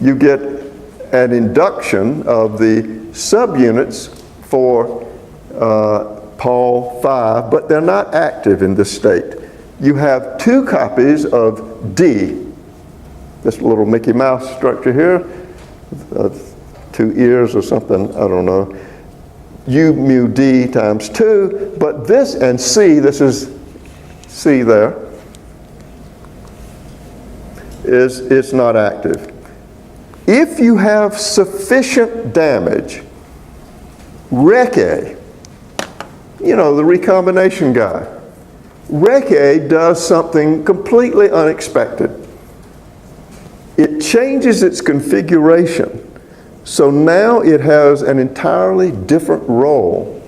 You get an induction of the subunits for Pol5, but they're not active in this state. You have 2 copies of D, this little Mickey Mouse structure here, 2 ears or something, I don't know. U mu D times 2, but this and C, this is C there, it's not active. If you have sufficient damage, REC-A, you know, the recombination guy, REC-A does something completely unexpected. It changes its configuration. So now it has an entirely different role.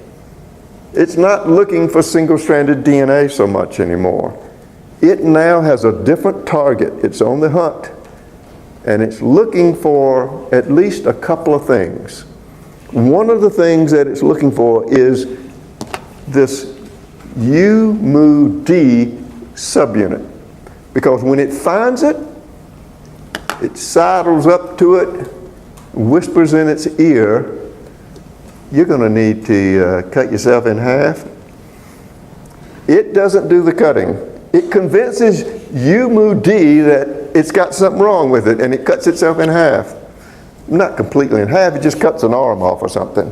It's not looking for single-stranded DNA so much anymore. It now has a different target. It's on the hunt. And it's looking for at least a couple of things. One of the things that it's looking for is this U mu D subunit. Because when it finds it, it sidles up to it, whispers in its ear, you're going to need to cut yourself in half. It doesn't do the cutting. It convinces U mu D that it's got something wrong with it, and it cuts itself in half. Not completely in half, it just cuts an arm off or something.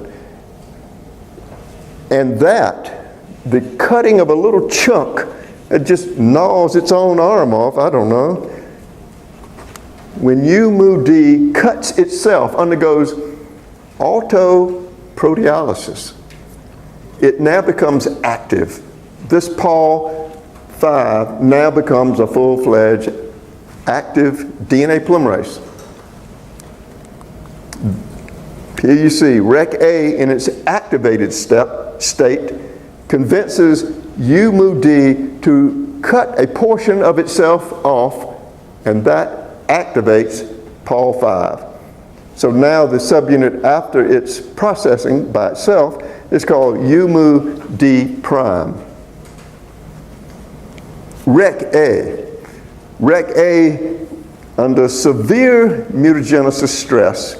And that, the cutting of a little chunk, it just gnaws its own arm off, I don't know. When U mu D cuts itself, undergoes autoproteolysis, it now becomes active. This Pol5 now becomes a full-fledged active DNA polymerase. Here you see REC-A in its activated state convinces U mu D to cut a portion of itself off, and that activates Pol5. So now the subunit after its processing by itself is called U mu D prime. REC-A. REC-A, under severe mutagenesis stress,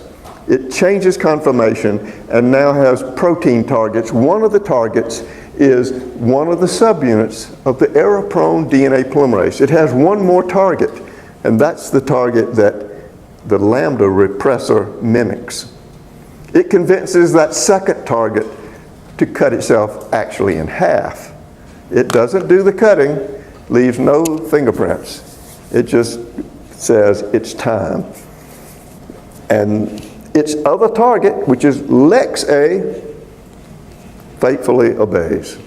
it changes conformation and now has protein targets. One of the targets is one of the subunits of the error-prone DNA polymerase. It has one more target, and that's the target that the lambda repressor mimics. It convinces that second target to cut itself actually in half. It doesn't do the cutting, leaves no fingerprints. It just says it's time. And its other target, which is LEX-A, faithfully obeys.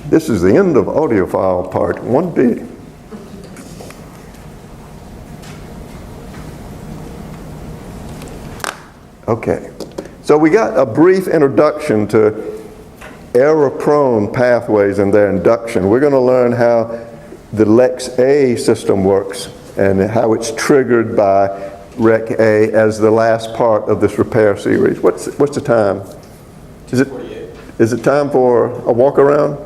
This is the end of audiophile part 1B. Okay, so we got a brief introduction to error-prone pathways and their induction. We're going to learn how the LEX-A system works and how it's triggered by REC-A as the last part of this repair series. What's the time? Is it time for a walk around?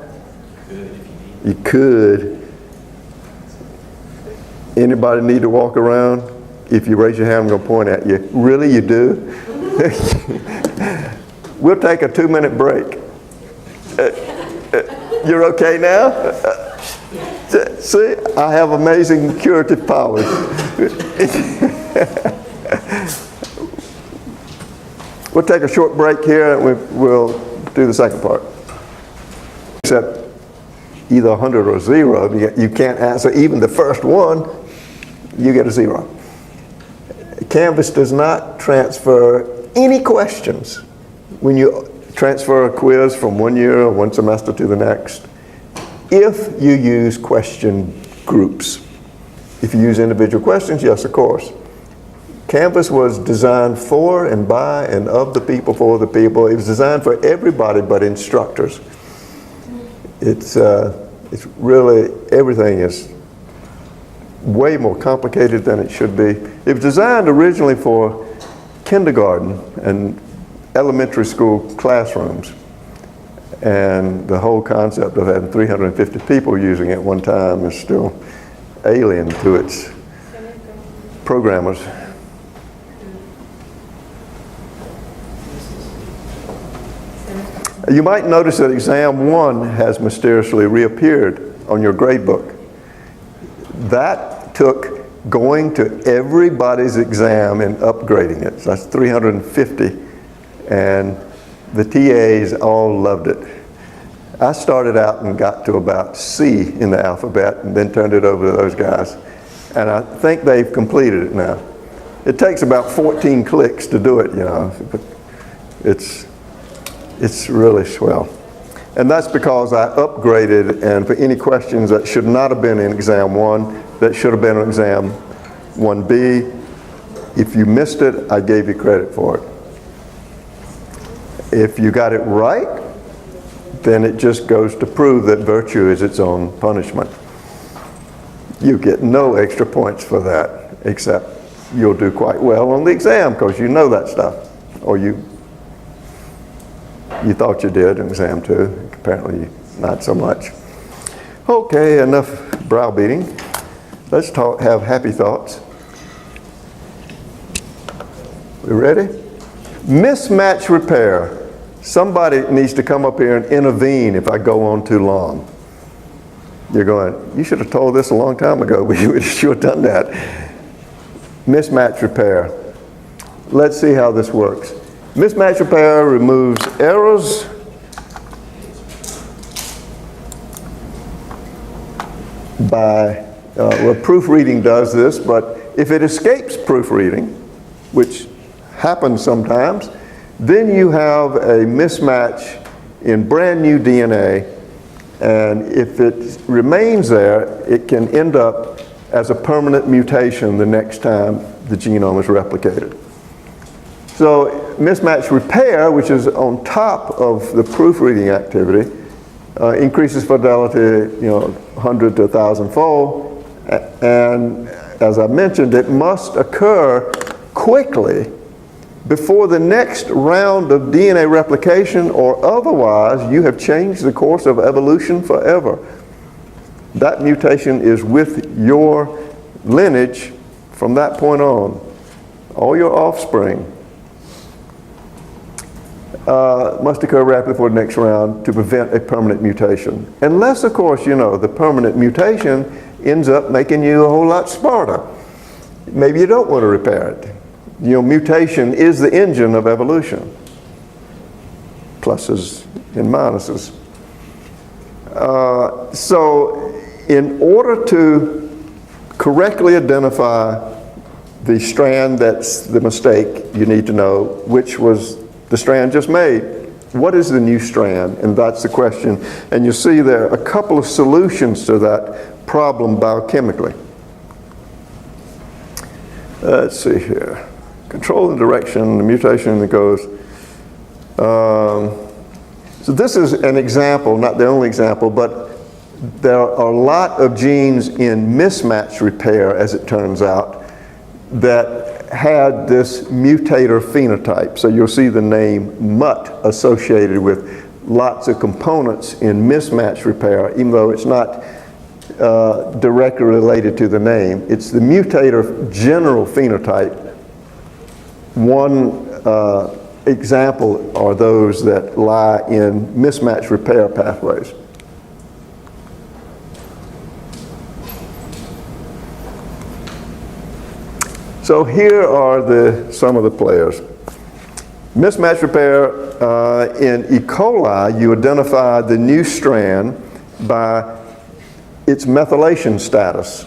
You could. Anybody need to walk around? If you raise your hand, I'm going to point at you. Really, you do? We'll take a 2-minute break. You're okay now? See, I have amazing curative powers. We'll take a short break here and we'll do the second part. Except either 100 or 0, you can't answer even the first one, you get a 0. Canvas does not transfer any questions when you transfer a quiz from one year or one semester to the next, if you use question groups. If you use individual questions, yes, of course. Canvas was designed for and by and of the people, for the people. It was designed for everybody but instructors. It's really, everything is way more complicated than it should be. It was designed originally for kindergarten and elementary school classrooms. And the whole concept of having 350 people using it at one time is still alien to its programmers. You might notice that exam 1 has mysteriously reappeared on your grade book. That took going to everybody's exam and upgrading it. So that's 350, and the TAs all loved it. I started out and got to about C in the alphabet and then turned it over to those guys. And I think they've completed it now. It takes about 14 clicks to do it, you know. But it's really swell. And that's because I upgraded, and for any questions that should not have been in exam 1, that should have been in exam 1B, if you missed it, I gave you credit for it. If you got it right, then it just goes to prove that virtue is its own punishment. You get no extra points for that, except you'll do quite well on the exam because you know that stuff, or you thought you did in exam 2. Apparently not so much. Okay, enough browbeating. Let's have happy thoughts. We ready? Mismatch repair. Somebody needs to come up here and intervene if I go on too long. You're going, you should have told this a long time ago, but you would have sure done that. Mismatch repair. Let's see how this works. Mismatch repair removes errors by, well, proofreading does this, but if it escapes proofreading, which happens sometimes, then you have a mismatch in brand new DNA, and if it remains there, it can end up as a permanent mutation the next time the genome is replicated. So mismatch repair, which is on top of the proofreading activity, increases fidelity, 100 to 1,000-fold, and as I mentioned, it must occur quickly before the next round of DNA replication, or otherwise you have changed the course of evolution forever. That mutation is with your lineage from that point on, all your offspring. Must occur rapidly before the next round to prevent a permanent mutation. Unless, of course, the permanent mutation ends up making you a whole lot smarter. Maybe you don't want to repair it. Mutation is the engine of evolution. Pluses and minuses. So in order to correctly identify the strand that's the mistake, you need to know which was the strand just made. What is the new strand? And that's the question. And you see there are a couple of solutions to that problem biochemically. Let's see here. Control the direction, the mutation that goes. So this is an example, not the only example, but there are a lot of genes in mismatch repair, as it turns out, that had this mutator phenotype. So you'll see the name MUT associated with lots of components in mismatch repair, even though it's not directly related to the name. It's the mutator general phenotype. One example are those that lie in mismatch repair pathways. So here are some of the players. Mismatch repair in E. coli, you identify the new strand by its methylation status.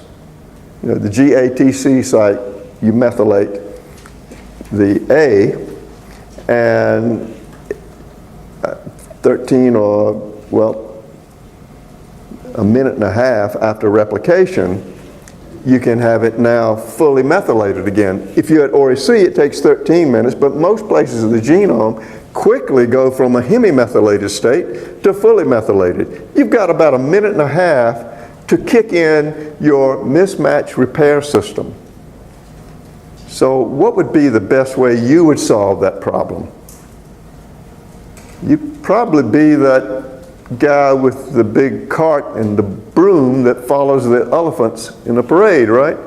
The GATC site, you methylate the A, and 13 or, well, a minute and a half after replication, you can have it now fully methylated again. If you're at ORC, it takes 13 minutes, but most places of the genome quickly go from a hemimethylated state to fully methylated. You've got about a minute and a half to kick in your mismatch repair system. So what would be the best way you would solve that problem? You'd probably be that guy with the big cart and the broom that follows the elephants in a parade, right?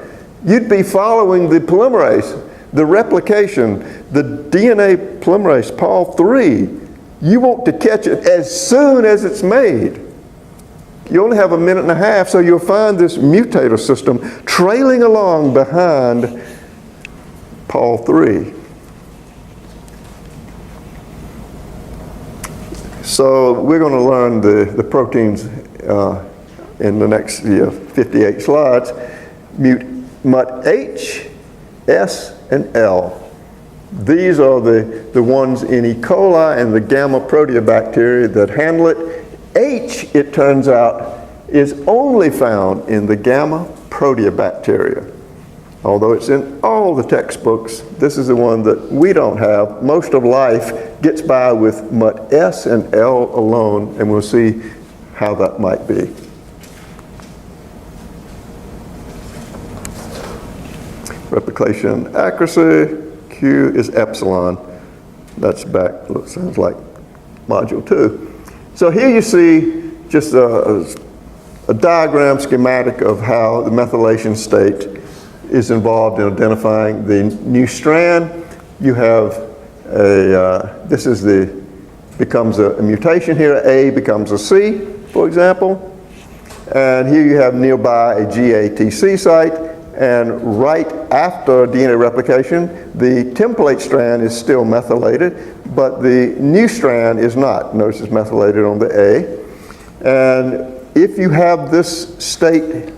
You'd be following the polymerase, the replication, the DNA polymerase, Pol III. You want to catch it as soon as it's made. You only have a minute and a half, so you'll find this mutator system trailing along behind Pol III. So we're going to learn the proteins in the next 58 slides. MUT-H, S, and L. These are the ones in E. coli and the gamma proteobacteria that handle it. H, it turns out, is only found in the gamma proteobacteria. Although it's in all the textbooks, this is the one that we don't have. Most of life gets by with MUT-S and L alone, and we'll see how that might be. Replication accuracy, Q is epsilon. That's back, sounds like module 2. So here you see just a diagram schematic of how the methylation state is involved in identifying the new strand. You have becomes a mutation here. A becomes a C, for example. And here you have nearby a GATC site. And right after DNA replication, the template strand is still methylated, but the new strand is not. Notice it's methylated on the A. And if you have this state,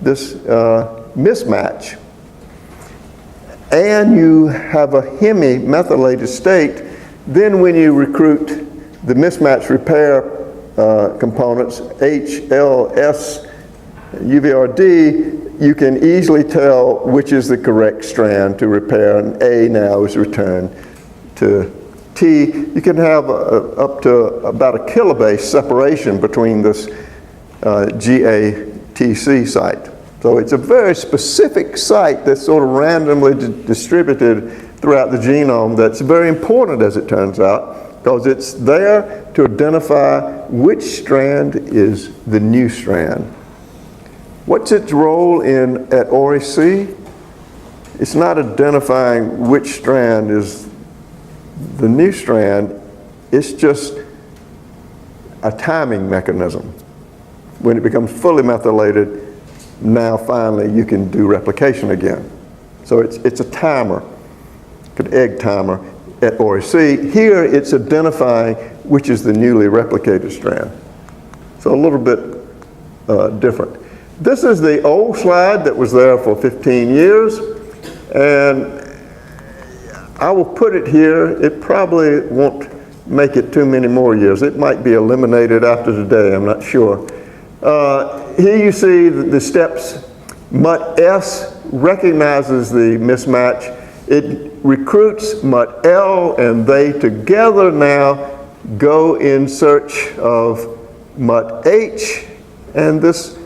this mismatch, and you have a hemi-methylated state, then when you recruit the mismatch repair components, H, L, S, UVRD, you can easily tell which is the correct strand to repair, and A now is returned to T. You can have up to about a kilobase separation between this GATC site. So it's a very specific site that's sort of randomly distributed throughout the genome that's very important, as it turns out, because it's there to identify which strand is the new strand. What's its role at ORI-C? It's not identifying which strand is the new strand, it's just a timing mechanism. When it becomes fully methylated, now finally you can do replication again. So it's a timer, an egg timer at ORI-C. Here it's identifying which is the newly replicated strand. So a little bit different. This is the old slide that was there for 15 years, and I will put it here. It probably won't make it too many more years. It might be eliminated after today, I'm not sure. Here you see the steps. MUT-S recognizes the mismatch. It recruits MUT-L, and they together now go in search of MUT-H, and this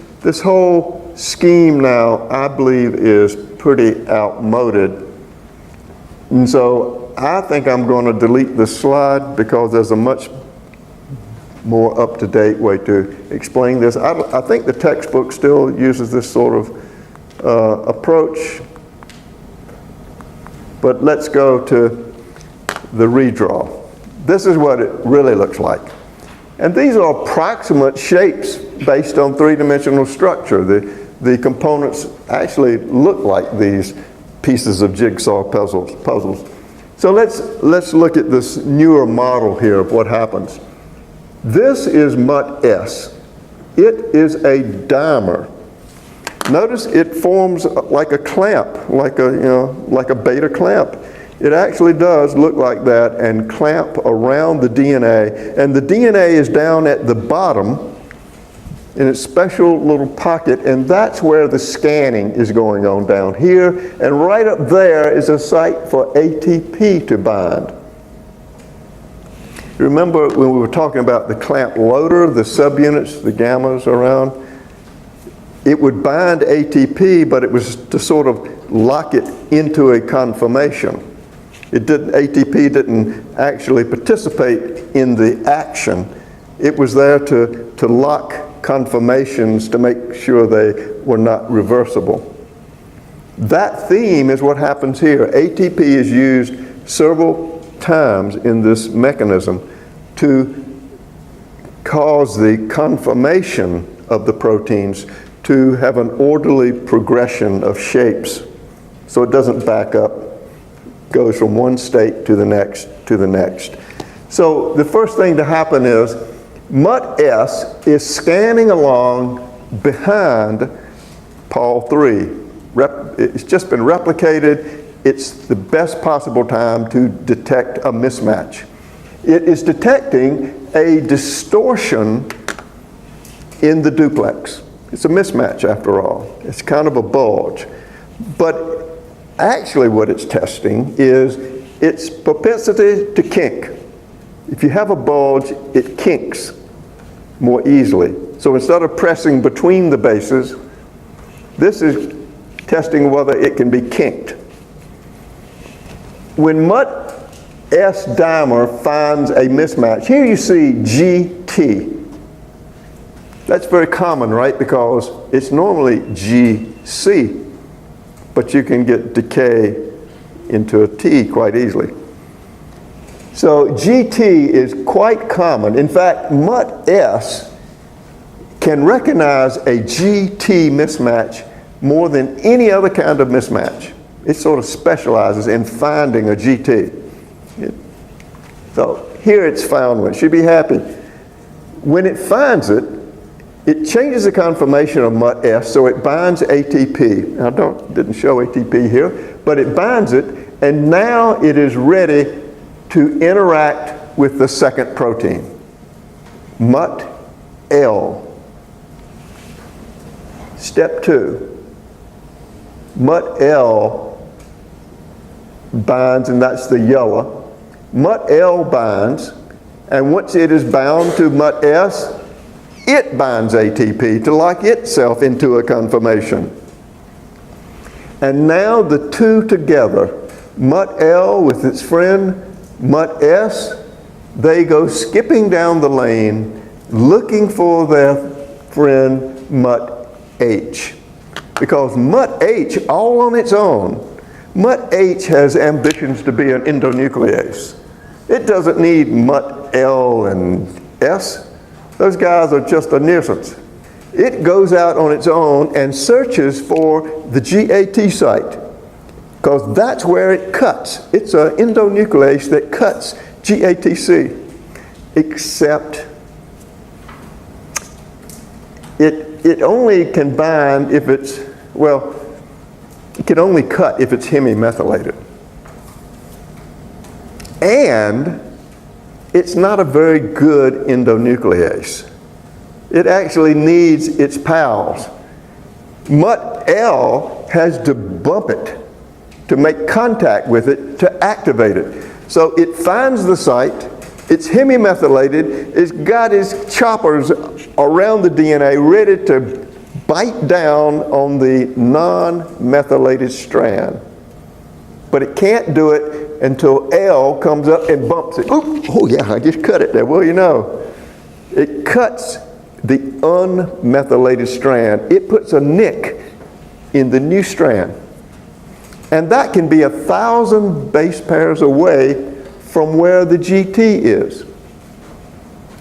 whole scheme now, I believe, is pretty outmoded. And so I think I'm going to delete this slide because there's a much more up-to-date way to explain this. I think the textbook still uses this sort of approach. But let's go to the redraw. This is what it really looks like. And these are approximate shapes based on three-dimensional structure. The components actually look like these pieces of jigsaw puzzles. So let's look at this newer model here of what happens. This is MUT-S. It is a dimer. Notice it forms like a clamp, like a beta clamp. It actually does look like that and clamp around the DNA. And the DNA is down at the bottom in its special little pocket, and that's where the scanning is going on down here. And right up there is a site for ATP to bind. Remember when we were talking about the clamp loader, the subunits, the gammas around? It would bind ATP, but it was to sort of lock it into a conformation. ATP didn't actually participate in the action. It was there to lock conformations to make sure they were not reversible. That theme is what happens here. ATP is used several times in this mechanism to cause the conformation of the proteins to have an orderly progression of shapes so it doesn't back up, goes from one state to the next to the next. So the first thing to happen is MUT-S is scanning along behind Pol3. It's just been replicated. It's the best possible time to detect a mismatch. It is detecting a distortion in the duplex. It's a mismatch after all. It's kind of a bulge. But actually what it's testing is its propensity to kink. If you have a bulge, it kinks more easily. So instead of pressing between the bases, this is testing whether it can be kinked. When MUT-S dimer finds a mismatch, here you see GT. That's very common, right? Because it's normally GC, but you can get decay into a T quite easily. So GT is quite common. In fact, MUT-S can recognize a GT mismatch more than any other kind of mismatch. It sort of specializes in finding a GT. So here it's found one. Should be happy. When it finds it, it changes the conformation of MUT-S so it binds ATP. Now didn't show ATP here, but it binds it, and now it is ready to interact with the second protein, MUT-L. Step 2. MUT-L binds, and that's the yellow. MUT-L binds, and once it is bound to MUT-S, it binds ATP to lock itself into a conformation. And now the two together, MUT-L with its friend MUT-S, they go skipping down the lane looking for their friend MUT-H. Because MUT-H, all on its own, MUT-H has ambitions to be an endonuclease. It doesn't need MUT-L and S. Those guys are just a nuisance. It goes out on its own and searches for the GAT site, because that's where it cuts. It's an endonuclease that cuts GATC, except it only can bind if it's, well, it can only cut if it's hemimethylated. And it's not a very good endonuclease. It actually needs its pals. MUT-L has to bump it to make contact with it to activate it. So it finds the site, it's hemimethylated, it's got its choppers around the DNA ready to bite down on the non-methylated strand. But it can't do it until L comes up and bumps it. Oop, oh yeah, I just cut it there. Well, you know, it cuts the unmethylated strand. It puts a nick in the new strand. And that can be 1,000 base pairs away from where the GT is.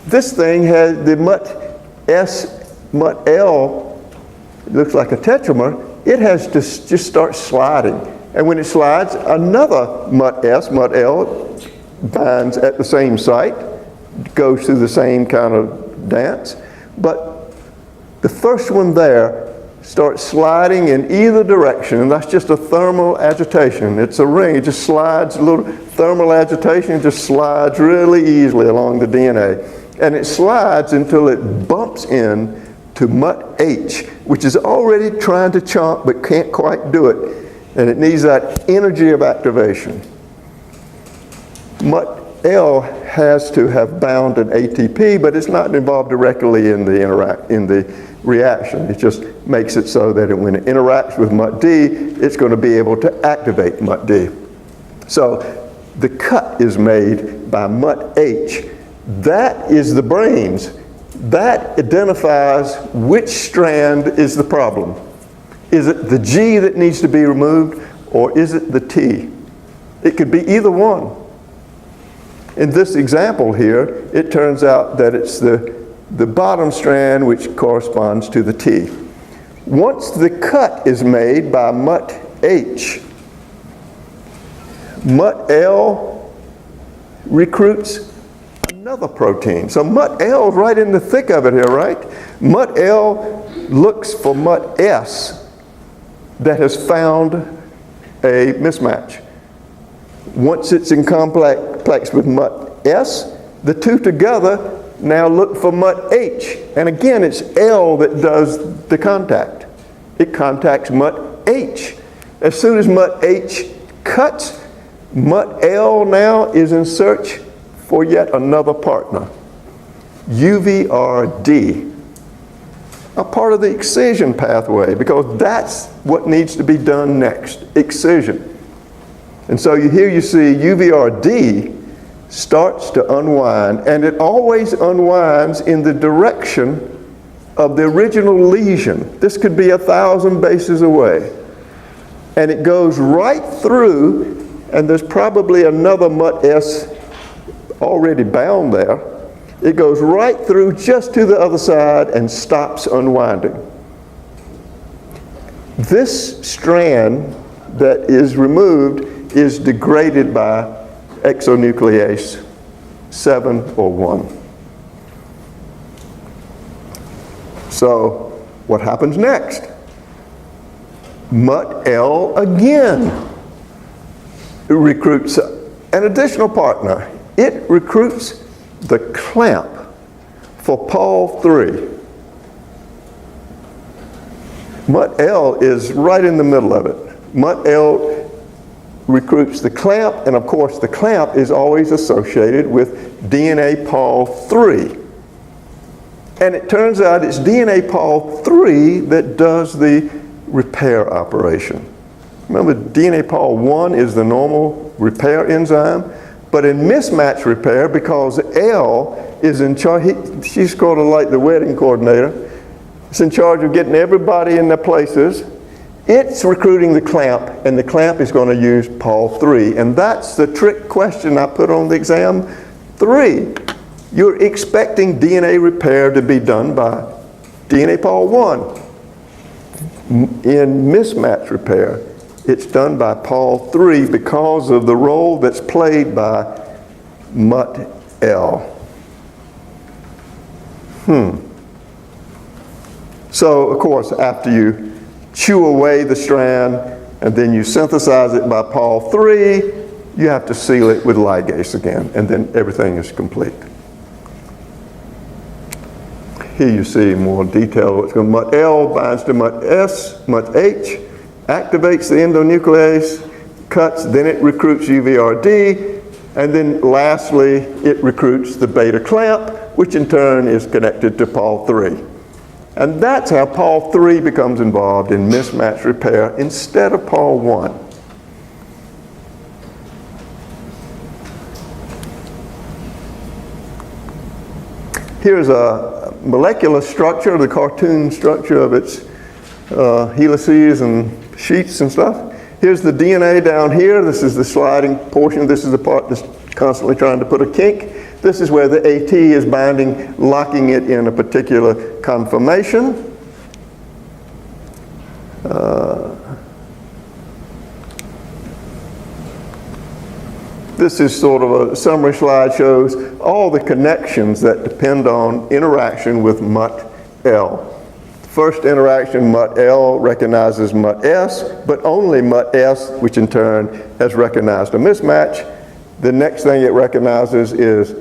This thing has the MUT-S, MUT-L, it looks like a tetramer, it has to just start sliding. And when it slides, another MUT-S, MUT-L binds at the same site, goes through the same kind of dance. But the first one there starts sliding in either direction, and that's just a thermal agitation. It's a ring, it just slides, a little thermal agitation, just slides really easily along the DNA. And it slides until it bumps in to MUT-H, which is already trying to chomp but can't quite do it. And it needs that energy of activation. MUT-L has to have bound an ATP, but it's not involved directly in the reaction. It just makes it so that when it interacts with MUT-D, it's going to be able to activate MUT-D. So the cut is made by MUT-H. That is the brains. That identifies which strand is the problem. Is it the G that needs to be removed, or is it the T? It could be either one. In this example here, it turns out that it's the bottom strand which corresponds to the T. Once the cut is made by MUT-H, MUT-L recruits another protein. So MUT-L is right in the thick of it here, right? MUT-L looks for MUT-S that has found a mismatch. Once it's in complex with MUT-S, the two together now look for MUT-H. And again, it's L that does the contact. It contacts MUT-H. As soon as MUT-H cuts, MUT-L now is in search for yet another partner. UVRD, a part of the excision pathway, because that's what needs to be done next, excision. And so here you see UVRD starts to unwind, and it always unwinds in the direction of the original lesion. This could be 1,000 bases away. And it goes right through, and there's probably another MUT-S already bound there. It goes right through just to the other side and stops unwinding. This strand that is removed is degraded by exonuclease 7 or 1. So what happens next? MUT-L again recruits an additional partner. It recruits the clamp for Pol3. MUT-L is right in the middle of it. MUT-L recruits the clamp, and of course the clamp is always associated with DNA Pol3. And it turns out it's DNA Pol3 that does the repair operation. Remember, DNA Pol1 is the normal repair enzyme, but in mismatch repair, because L is in charge, she's sort of like the wedding coordinator, it's in charge of getting everybody in their places. It's recruiting the clamp, and the clamp is going to use Pol3. And that's the trick question I put on the exam 3. You're expecting DNA repair to be done by DNA Pol1. In mismatch repair, it's done by Pol3 because of the role that's played by MUT-L. So, of course, after you chew away the strand and then you synthesize it by Pol3, you have to seal it with ligase again, and then everything is complete. Here you see more detail. What's going MUT-L binds to MUT-S, MUT-H, activates the endonuclease, cuts, then it recruits UVRD, and then lastly, it recruits the beta clamp, which in turn is connected to Pol3. And that's how Pol3 becomes involved in mismatch repair instead of Pol1. Here's a molecular structure, the cartoon structure of its helices and sheets and stuff. Here's the DNA down here. This is the sliding portion. This is the part that's constantly trying to put a kink. This is where the AT is binding, locking it in a particular conformation. This is sort of a summary slide, shows all the connections that depend on interaction with MUT-L. First interaction, MUT-L recognizes MUT-S, but only MUT-S, which in turn has recognized a mismatch. The next thing it recognizes is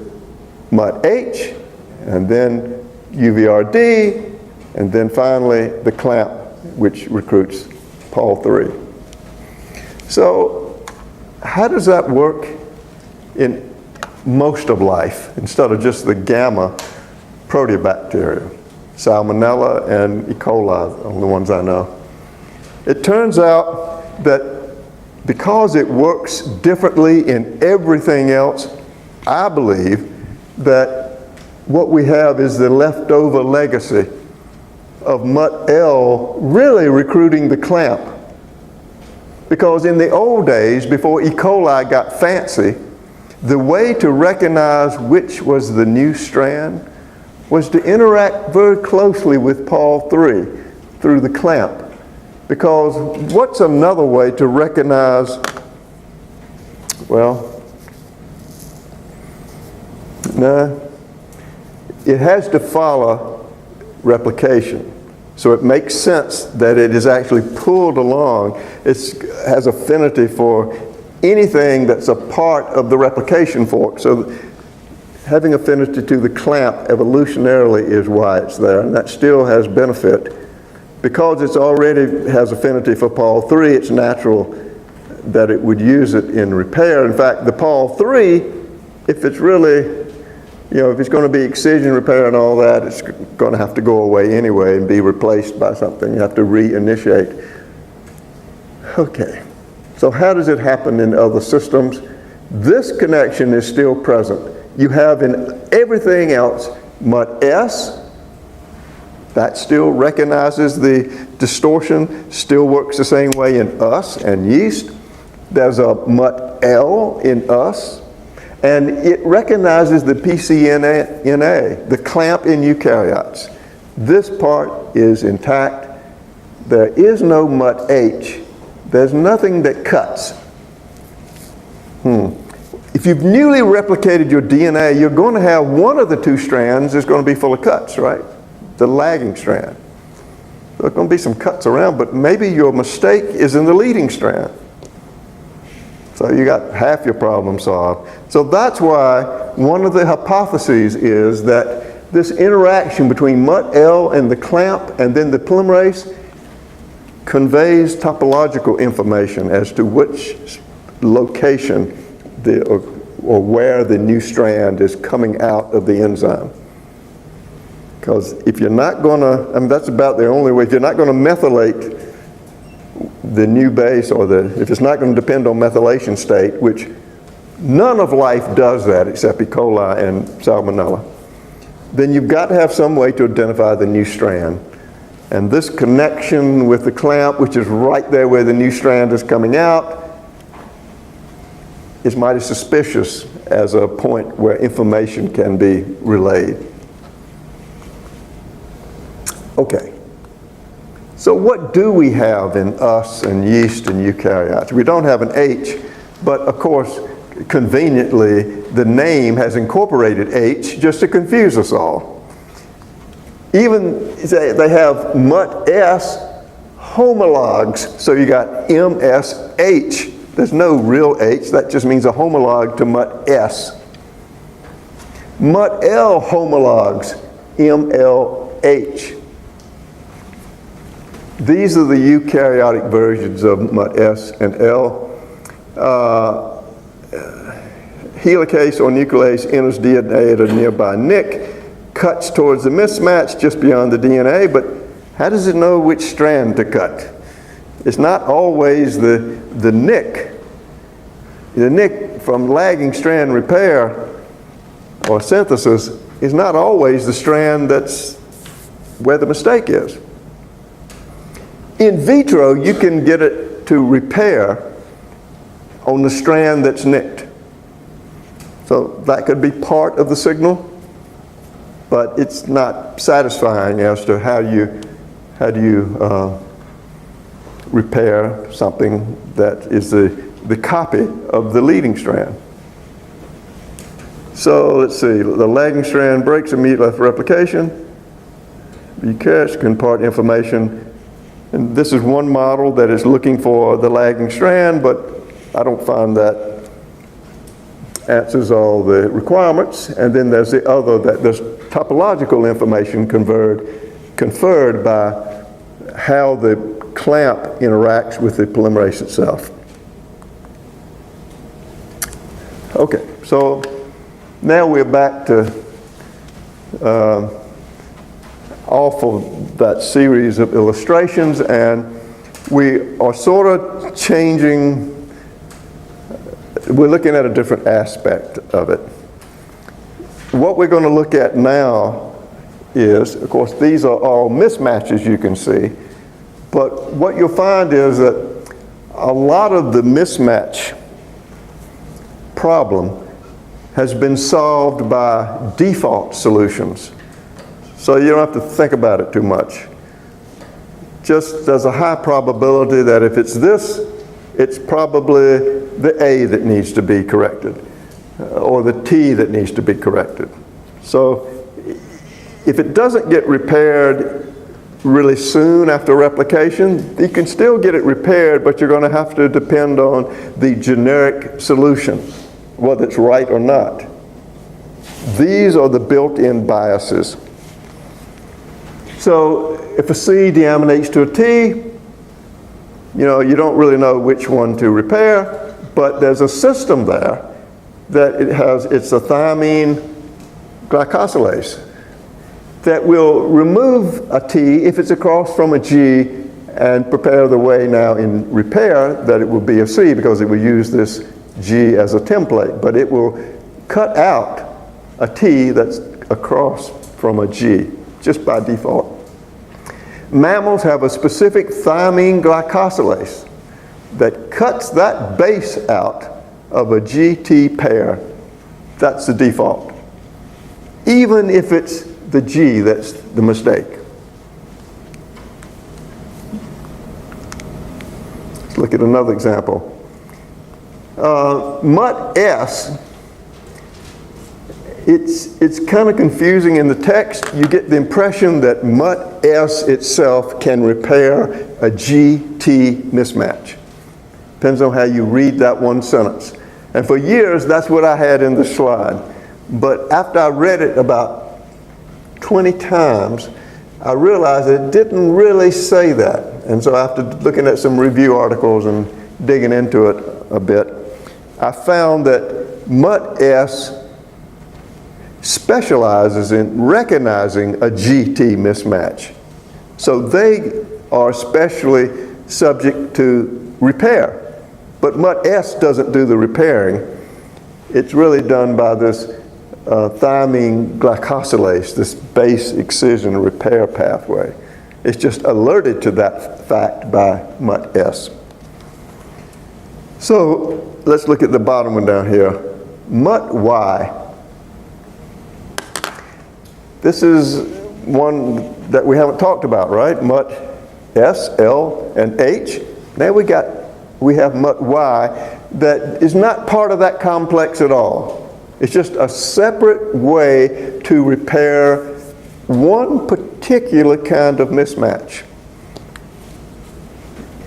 MUT-H, and then UVRD, and then finally the clamp, which recruits Pol3. So how does that work in most of life instead of just the gamma proteobacteria? Salmonella and E. coli are the ones I know. It turns out that because it works differently in everything else, I believe that what we have is the leftover legacy of MUT-L really recruiting the clamp. Because in the old days, before E. coli got fancy, the way to recognize which was the new strand was to interact very closely with Pol III through the clamp. Because what's another way to recognize, well, no, it has to follow replication. So it makes sense that it is actually pulled along. It has affinity for anything that's a part of the replication fork. So having affinity to the clamp evolutionarily is why it's there, and that still has benefit. Because it's already has affinity for Pol III, it's natural that it would use it in repair. In fact, the Pol III, if it's really, if it's going to be excision repair and all that, it's going to have to go away anyway and be replaced by something. You have to reinitiate. Okay, so how does it happen in other systems? This connection is still present. You have in everything else MUT-S, that still recognizes the distortion, still works the same way in us and yeast. There's a MUT-L in us, and it recognizes the pCNA, the clamp in eukaryotes. This part is intact. There is no MUT-H. There's nothing that cuts. If you've newly replicated your DNA, you're going to have one of the two strands is going to be full of cuts, right? The lagging strand. There's going to be some cuts around, but maybe your mistake is in the leading strand. So you got half your problem solved. So that's why one of the hypotheses is that this interaction between MUT-L and the clamp and then the polymerase conveys topological information as to which location or where the new strand is coming out of the enzyme. Because if you're not going to, that's about the only way, if you're not going to methylate the new base, or if it's not going to depend on methylation state, which none of life does that except E. coli and Salmonella, then you've got to have some way to identify the new strand. And this connection with the clamp, which is right there where the new strand is coming out, is mighty suspicious as a point where information can be relayed. Okay, so what do we have in us and yeast and eukaryotes? We don't have an H, but of course, conveniently, the name has incorporated H just to confuse us all. Even they have MUT-S homologs, so you got MSH. There's no real H, that just means a homolog to MUT-S. MUT-L homologs, MLH. These are the eukaryotic versions of MUT-S and L. Helicase or nuclease enters DNA at a nearby nick, cuts towards the mismatch just beyond the DNA, but how does it know which strand to cut? It's not always the nick. The nick from lagging strand repair or synthesis is not always the strand that's where the mistake is. In vitro, you can get it to repair on the strand that's nicked. So that could be part of the signal, but it's not satisfying as to how do you repair something that is the copy of the leading strand. So let's see, the lagging strand breaks immediately after replication. Eukaryotes can impart information. And this is one model that is looking for the lagging strand, but I don't find that answers all the requirements. And then there's the other, that there's topological information conferred by how the clamp interacts with the polymerase itself. Okay, so now we're back to off of that series of illustrations, and we are sort of changing we're looking at a different aspect of it. What we're going to look at now is, of course, these are all mismatches you can see, but what you'll find is that a lot of the mismatch problem has been solved by default solutions. So you don't have to think about it too much. Just there's a high probability that if it's this, it's probably the A that needs to be corrected, or the T that needs to be corrected. So if it doesn't get repaired really soon after replication, you can still get it repaired, but you're going to have to depend on the generic solution, whether it's right or not. These are the built-in biases. So if a C deaminates to a T, you don't really know which one to repair, but there's a system there that it's a thiamine glycosylase that will remove a T if it's across from a G and prepare the way now in repair that it will be a C, because it will use this G as a template, but it will cut out a T that's across from a G just by default. Mammals have a specific thiamine glycosylase that cuts that base out of a GT pair. That's the default. Even if it's the G that's the mistake. Let's look at another example. MUT-S, it's kind of confusing in the text. You get the impression that MUT-S itself can repair a GT mismatch. Depends on how you read that one sentence. And for years, that's what I had in the slide. But after I read it about 20 times, I realized it didn't really say that. And so after looking at some review articles and digging into it a bit, I found that MUT-S specializes in recognizing a GT mismatch. So they are especially subject to repair. But MUT-S doesn't do the repairing. It's really done by this thiamine glycosylase, this base excision repair pathway. It's just alerted to that fact by MUT-S. So let's look at the bottom one down here. MUT-Y. This is one that we haven't talked about, right? MUT-S, L, and H. Now we have MUT-Y that is not part of that complex at all. It's just a separate way to repair one particular kind of mismatch.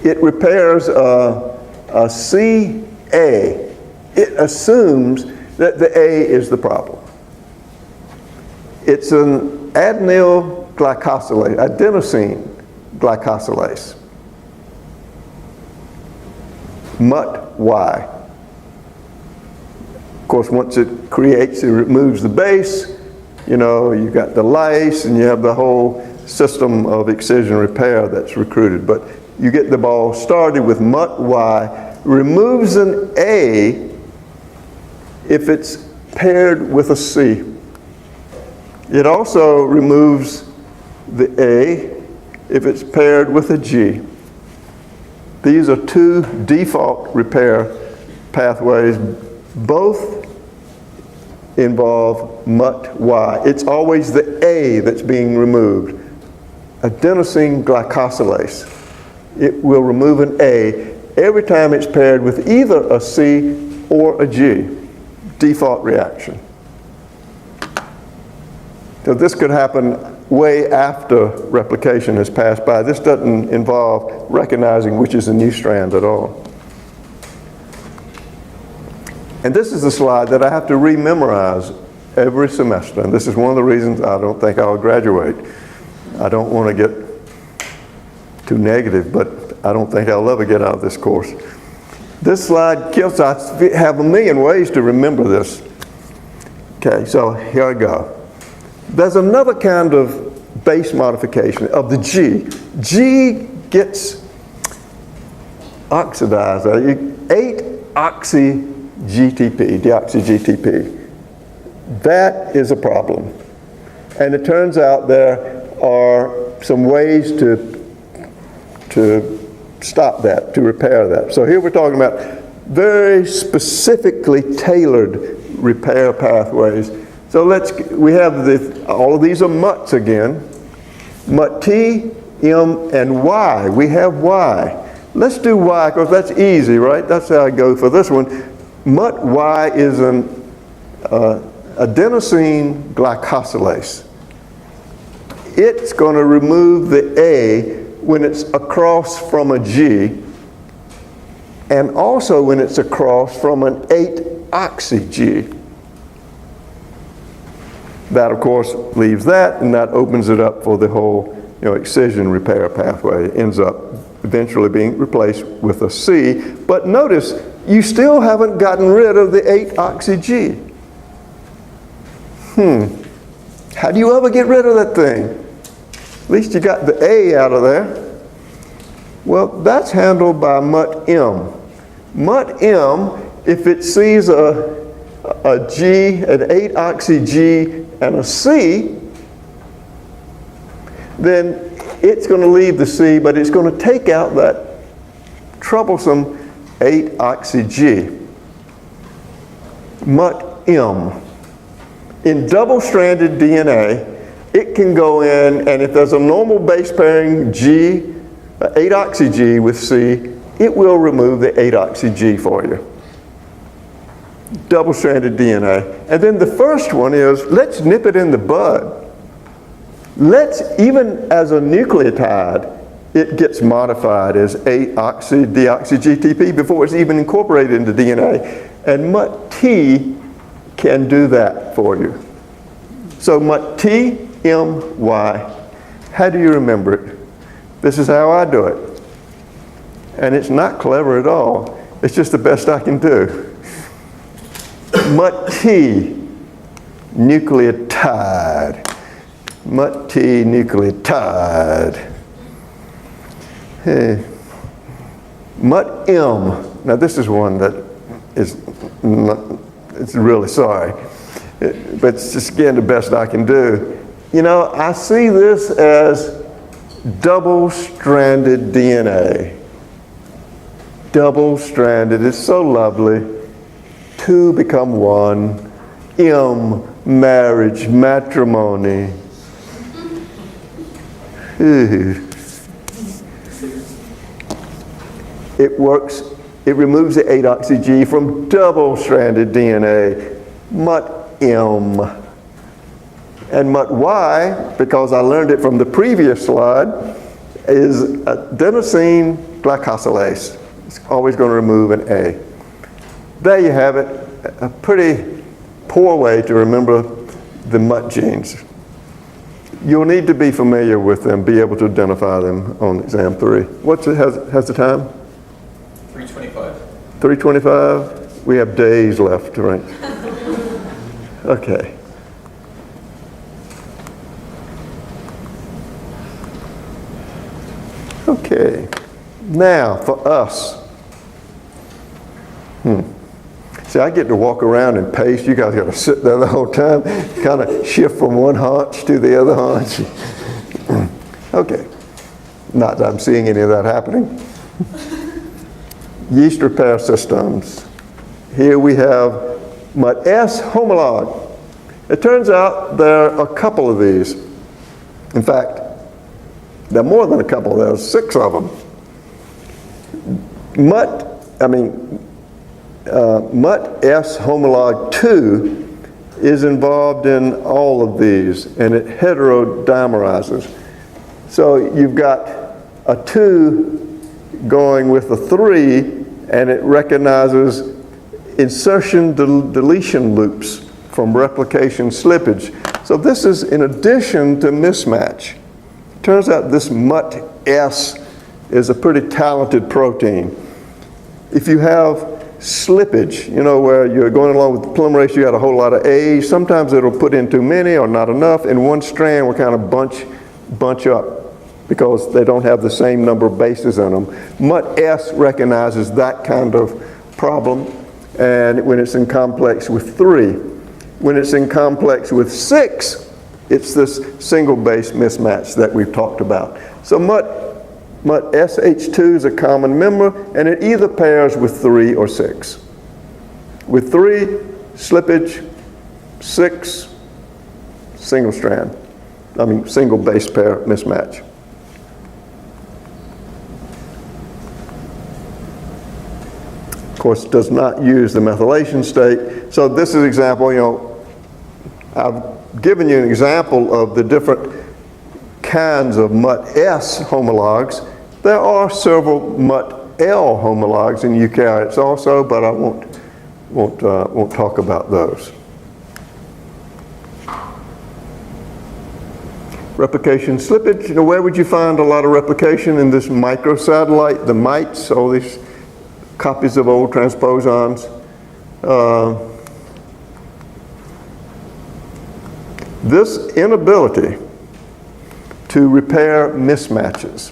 It repairs a CA. It assumes that the A is the problem. It's an adenyl glycosylase, adenosine glycosylase. MUT-Y. Of course, once it creates, it removes the base. You've got the lyase, and you have the whole system of excision repair that's recruited. But you get the ball started with MUT-Y, removes an A if it's paired with a C. It also removes the A if it's paired with a G. These are two default repair pathways. Both involve MUT-Y. It's always the A that's being removed. Adenosine glycosylase. It will remove an A every time it's paired with either a C or a G. Default reaction. So this could happen way after replication has passed by. This doesn't involve recognizing which is a new strand at all. And this is a slide that I have to rememorize every semester. And this is one of the reasons I don't think I'll graduate. I don't want to get too negative, but I don't think I'll ever get out of this course. This slide kills. I have a million ways to remember this. Okay, so here I go. There's another kind of base modification of the G. G gets oxidized. 8-oxy GTP, deoxy-GTP. That is a problem. And it turns out there are some ways to stop that, to repair that. So here we're talking about very specifically tailored repair pathways. So we have all of these are MUTs again. MUT T, M, and Y. We have Y. Let's do Y because that's easy, right? That's how I go for this one. MUT Y is an adenosine glycosylase. It's going to remove the A when it's across from a G, and also when it's across from an 8-oxy-G. That, of course, leaves that, and that opens it up for the whole excision repair pathway. It ends up eventually being replaced with a C. But notice, you still haven't gotten rid of the 8-oxy-G. How do you ever get rid of that thing? At least you got the A out of there. Well, that's handled by MUT-M. MUT-M, if it sees a G, an 8-oxy-G, and a C, then it's going to leave the C, but it's going to take out that troublesome 8-oxy-G. MUT-M. In double-stranded DNA, it can go in, and if there's a normal base pairing G, 8-oxy-G with C, it will remove the 8-oxy-G for you. Double-stranded DNA. And then the first one is, let's nip it in the bud. Even as a nucleotide, it gets modified as 8-oxy-deoxy-GTP before it's even incorporated into DNA. And MUT-T can do that for you. So MUT-T-M-Y, how do you remember it? This is how I do it. And it's not clever at all. It's just the best I can do. MUT-T, nucleotide. MUT-T, nucleotide. Hey. MUT-M. Now this is one that is it's really sorry. But it's just, again, the best I can do. I see this as double-stranded DNA. Double-stranded, it's so lovely. Two become one. M, marriage, matrimony. It works, it removes the 8-oxy-G from double-stranded DNA. MUT-M. And MUT-Y, because I learned it from the previous slide, is adenosine glycosylase. It's always going to remove an A. There you have it, a pretty poor way to remember the MUT genes. You'll need to be familiar with them, be able to identify them on exam 3. Has the time? 3:25. 3:25? We have days left, right? Okay. Okay. Now, for us. See, I get to walk around and pace. You guys got to sit there the whole time, kind of shift from one haunch to the other haunch. Okay. Not that I'm seeing any of that happening. Yeast repair systems. Here we have MUT-S homolog. It turns out there are a couple of these. In fact, there are more than a couple. There's 6 of them. MUT-S homolog 2 is involved in all of these, and it heterodimerizes. So you've got a 2 going with a 3, and it recognizes insertion deletion loops from replication slippage. So this is in addition to mismatch. Turns out this MUT-S is a pretty talented protein. If you have slippage, where you're going along with the polymerase, you got a whole lot of A's. Sometimes it'll put in too many or not enough, and one strand will kind of bunch up because they don't have the same number of bases in them. MUT-S recognizes that kind of problem, and when it's in complex with 3. When it's in complex with 6, it's this single base mismatch that we've talked about. So MUT SH2 is a common member, and it either pairs with 3 or 6. With 3, slippage, 6, single base pair mismatch. Of course, it does not use the methylation state. So this is an example, I've given you an example of the different kinds of MUT-S homologs. There are several MUT-L homologs in eukaryotes also, but I won't talk about those. Replication slippage, where would you find a lot of replication in this microsatellite, the mites, all these copies of old transposons? This inability to repair mismatches,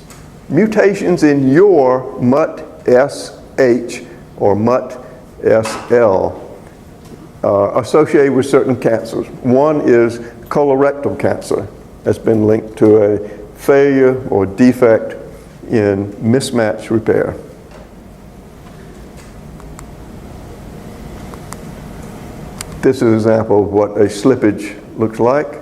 mutations in your MUT-SH or MUT-SL are associated with certain cancers. One is colorectal cancer that's been linked to a failure or defect in mismatch repair. This is an example of what a slippage looks like.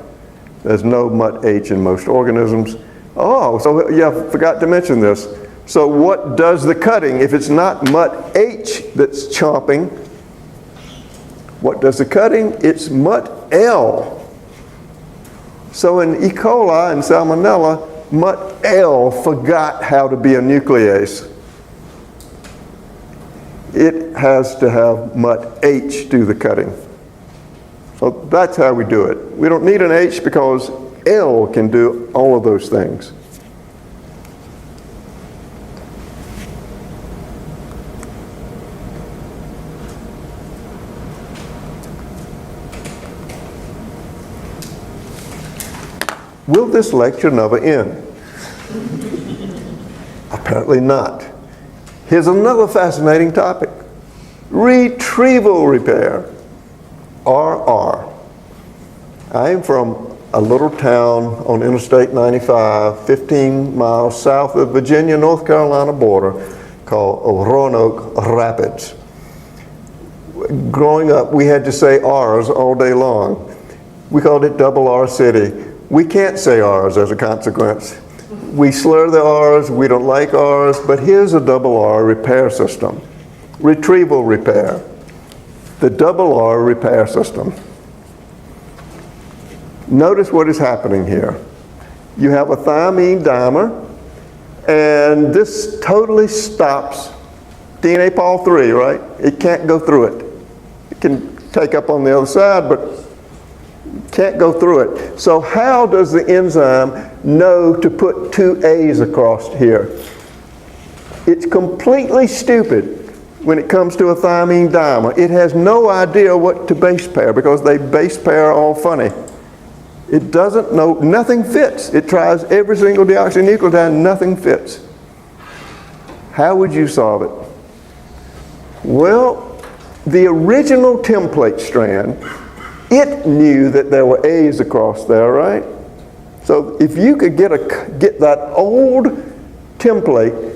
There's no MUT-H in most organisms. Oh, so yeah, I forgot to mention this. So what does the cutting, if it's not MUT-H that's chomping, what does the cutting? It's MUT-L. So in E. coli and Salmonella, MUT-L forgot how to be a nuclease. It has to have MUT-H do the cutting. So that's how we do it. We don't need an H because L can do all of those things. Will this lecture never end? Apparently not. Here's another fascinating topic. Retrieval repair. RR. I am from a little town on Interstate 95, 15 miles south of Virginia, North Carolina border, called Roanoke Rapids. Growing up, we had to say R's all day long. We called it Double R City. We can't say R's as a consequence. We slur the R's, we don't like R's, but here's a double R repair system. Retrieval repair. The double R repair system. Notice what is happening here. You have a thymine dimer, and this totally stops DNA Pol 3, right? It can't go through it. It can take up on the other side, but can't go through it. So how does the enzyme know to put 2 A's across here? It's completely stupid. When it comes to a thymine dimer, it has no idea what to base pair because they base pair all funny. It doesn't know, nothing fits. It tries every single deoxynucleotide, nothing fits. How would you solve it? Well, the original template strand, it knew that there were A's across there, right? So if you could get that old template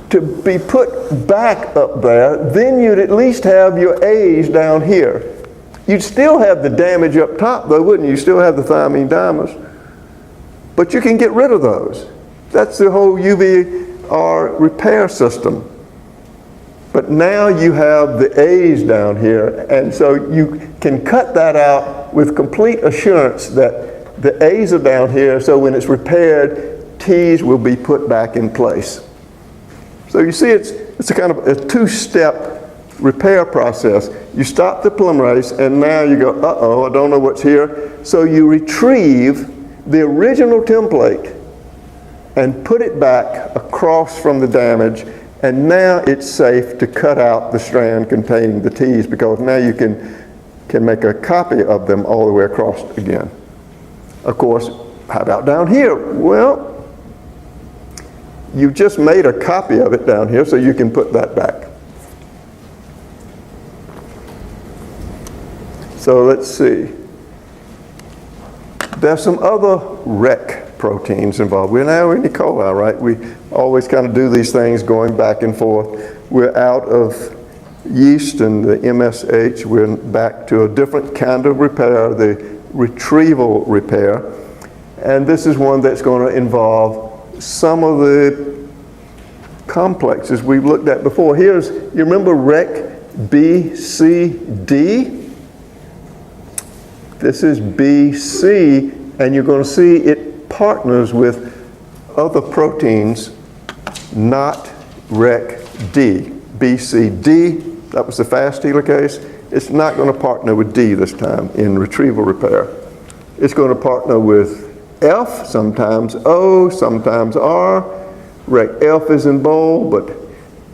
to be put back up there, then you'd at least have your A's down here. You'd still have the damage up top though, wouldn't you? You still have the thymine dimers. But you can get rid of those. That's the whole UVR repair system. But now you have the A's down here, and so you can cut that out with complete assurance that the A's are down here, so when it's repaired, T's will be put back in place. So you see, it's a kind of a two-step repair process. You stop the polymerase, and now you go, uh-oh, I don't know what's here. So you retrieve the original template and put it back across from the damage, and now it's safe to cut out the strand containing the T's because now you can make a copy of them all the way across again. Of course, how about down here? Well, you just made a copy of it down here, so you can put that back. So let's see. There's some other REC proteins involved. We're now in E. coli, right? We always kind of do these things going back and forth. We're out of yeast and the MSH. We're back to a different kind of repair, the retrieval repair. And this is one that's going to involve some of the complexes we've looked at before. You remember REC B, C, D? This is BC, and you're going to see it partners with other proteins, not REC-D. BCD, that was the fast helicase. It's not going to partner with D this time in retrieval repair. It's going to partner with F, sometimes O, sometimes R. REC-F is in bold, but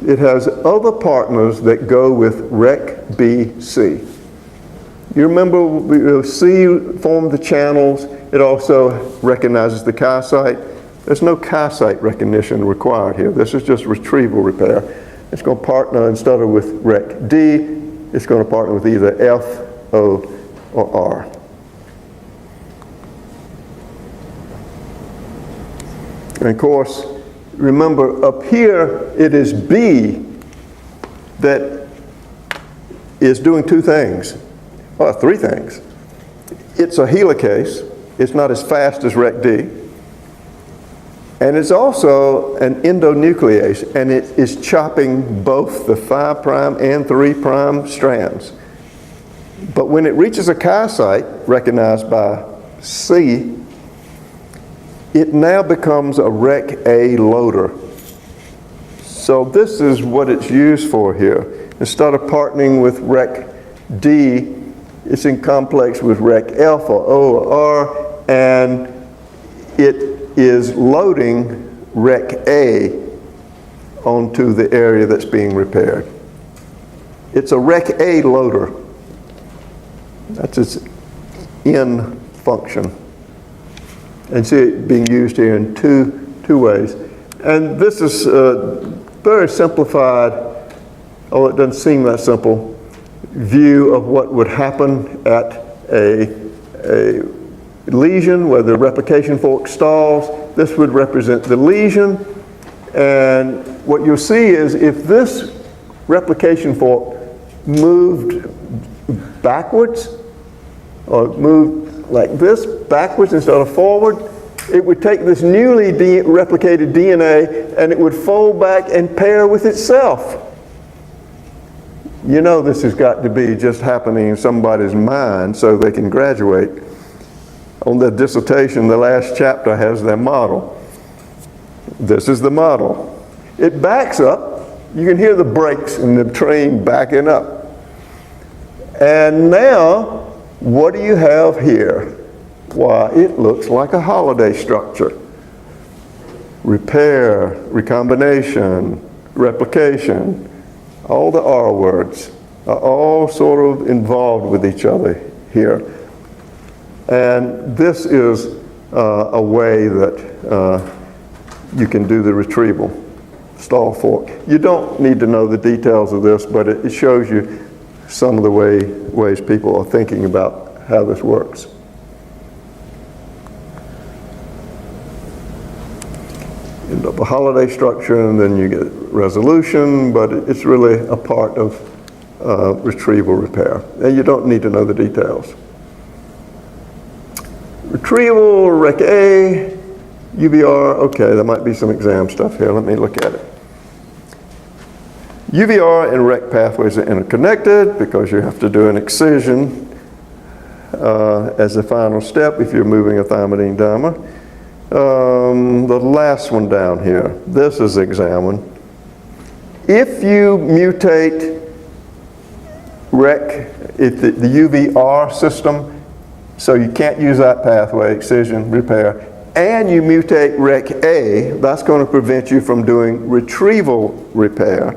it has other partners that go with REC-BC. You remember C formed the channels. It also recognizes the chi-site. There's no chi-site recognition required here. This is just retrieval repair. It's going to partner, instead of with REC-D, it's going to partner with either F, O, or R. And of course, remember up here, it is B that is doing two things. Well, three things. It's a helicase. It's not as fast as REC-D. And it's also an endonuclease, and it is chopping both the 5' and 3' strands. But when it reaches a chi-site, recognized by C, it now becomes a REC-A loader. So this is what it's used for here. Instead of partnering with REC-D, it's in complex with REC-F or O or R, and it is loading REC-A onto the area that's being repaired. It's a REC-A loader. That's its end function. And see it being used here in two ways. And this is very simplified, although it doesn't seem that simple, view of what would happen at a lesion where the replication fork stalls. This would represent the lesion. And what you'll see is if this replication fork moved backwards, or moved like this, backwards instead of forward, it would take this newly replicated DNA and it would fold back and pair with itself. You know this has got to be just happening in somebody's mind so they can graduate. On their dissertation, the last chapter has their model. This is the model. It backs up. You can hear the brakes in the train backing up. And now, what do you have here? Why, it looks like a holiday structure. Repair, recombination, replication, all the R words are all sort of involved with each other here. And this is a way that you can do the retrieval stall fork. You don't need to know the details of this, but it shows you some of the ways people are thinking about how this works. End up a holiday structure, and then you get resolution, but it's really a part of retrieval repair. And you don't need to know the details. Retrieval, REC-A, UVR, okay, there might be some exam stuff here. Let me look at it. UVR and REC pathways are interconnected because you have to do an excision as a final step if you're moving a thymidine dimer. The last one down here, this is examined. If you mutate REC, if the UVR system, so you can't use that pathway, excision, repair, and you mutate REC-A, that's going to prevent you from doing retrieval repair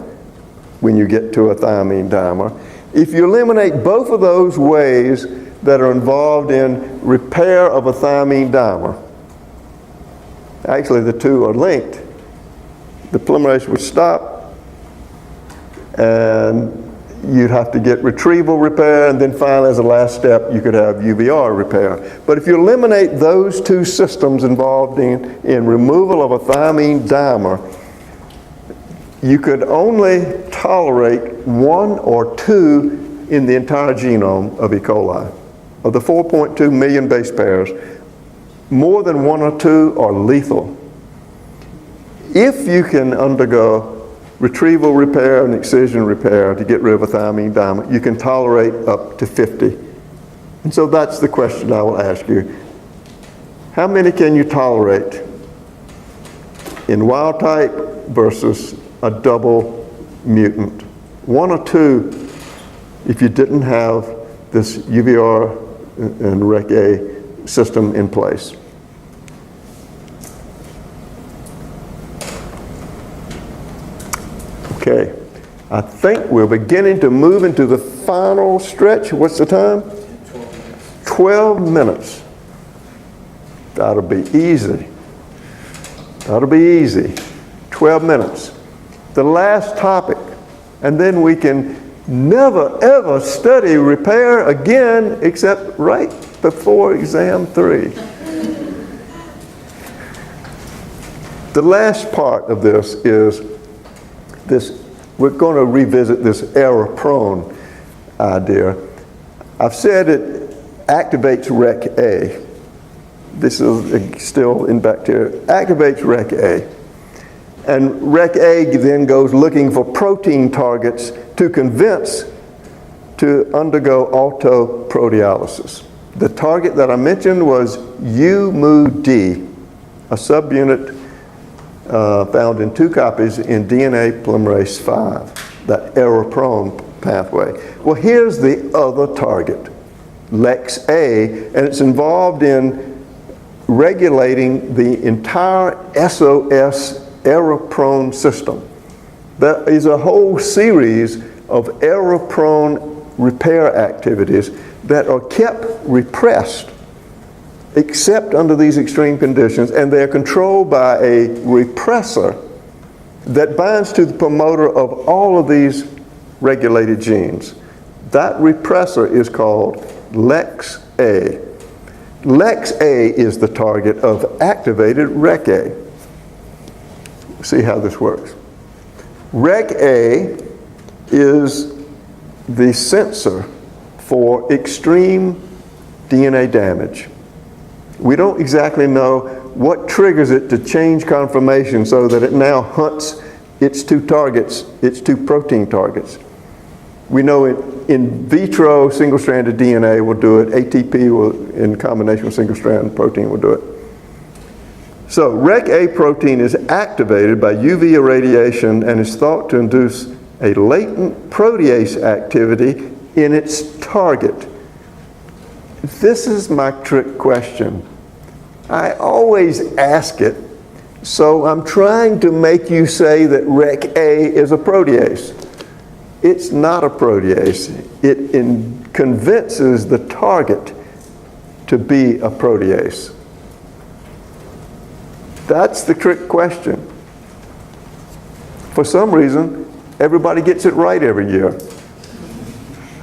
when you get to a thymine dimer. If you eliminate both of those ways that are involved in repair of a thymine dimer, actually the two are linked, the polymerase would stop and you'd have to get retrieval repair, and then finally, as a last step, you could have UVR repair. But if you eliminate those two systems involved in removal of a thymine dimer, you could only tolerate 1 or 2 in the entire genome of E. coli. Of the 4.2 million base pairs, more than 1 or 2 are lethal. If you can undergo retrieval repair and excision repair to get rid of a thymine dimer, you can tolerate up to 50. And so that's the question I will ask you. How many can you tolerate in wild type versus a double mutant? 1 or 2 if you didn't have this UVR and REC-A system in place. Okay, I think we're beginning to move into the final stretch. What's the time? 12 minutes. That'll be easy. That'll be easy. 12 minutes. The last topic, and then we can never ever study repair again except right before exam 3. The last part of this is we're going to revisit this error-prone idea. I've said it activates REC-A. This is still in bacteria. Activates REC-A. And REC-A then goes looking for protein targets to convince to undergo autoproteolysis. The target that I mentioned was UMU-D, a subunit found in 2 copies in DNA polymerase 5, that error-prone pathway. Well, here's the other target, LEX-A, and it's involved in regulating the entire SOS error-prone system. There is a whole series of error-prone repair activities that are kept repressed except under these extreme conditions, and they are controlled by a repressor that binds to the promoter of all of these regulated genes. That repressor is called LEX-A. LEX-A is the target of activated REC-A. See how this works. REC-A is the sensor for extreme DNA damage. We don't exactly know what triggers it to change conformation so that it now hunts its 2 targets, its 2 protein targets. We know in vitro single-stranded DNA will do it, ATP will, in combination with single-strand protein, will do it. So REC-A protein is activated by UV irradiation and is thought to induce a latent protease activity in its target. This is my trick question. I always ask it, so I'm trying to make you say that REC-A is a protease. It's not a protease. It convinces the target to be a protease. That's the trick question. For some reason, everybody gets it right every year.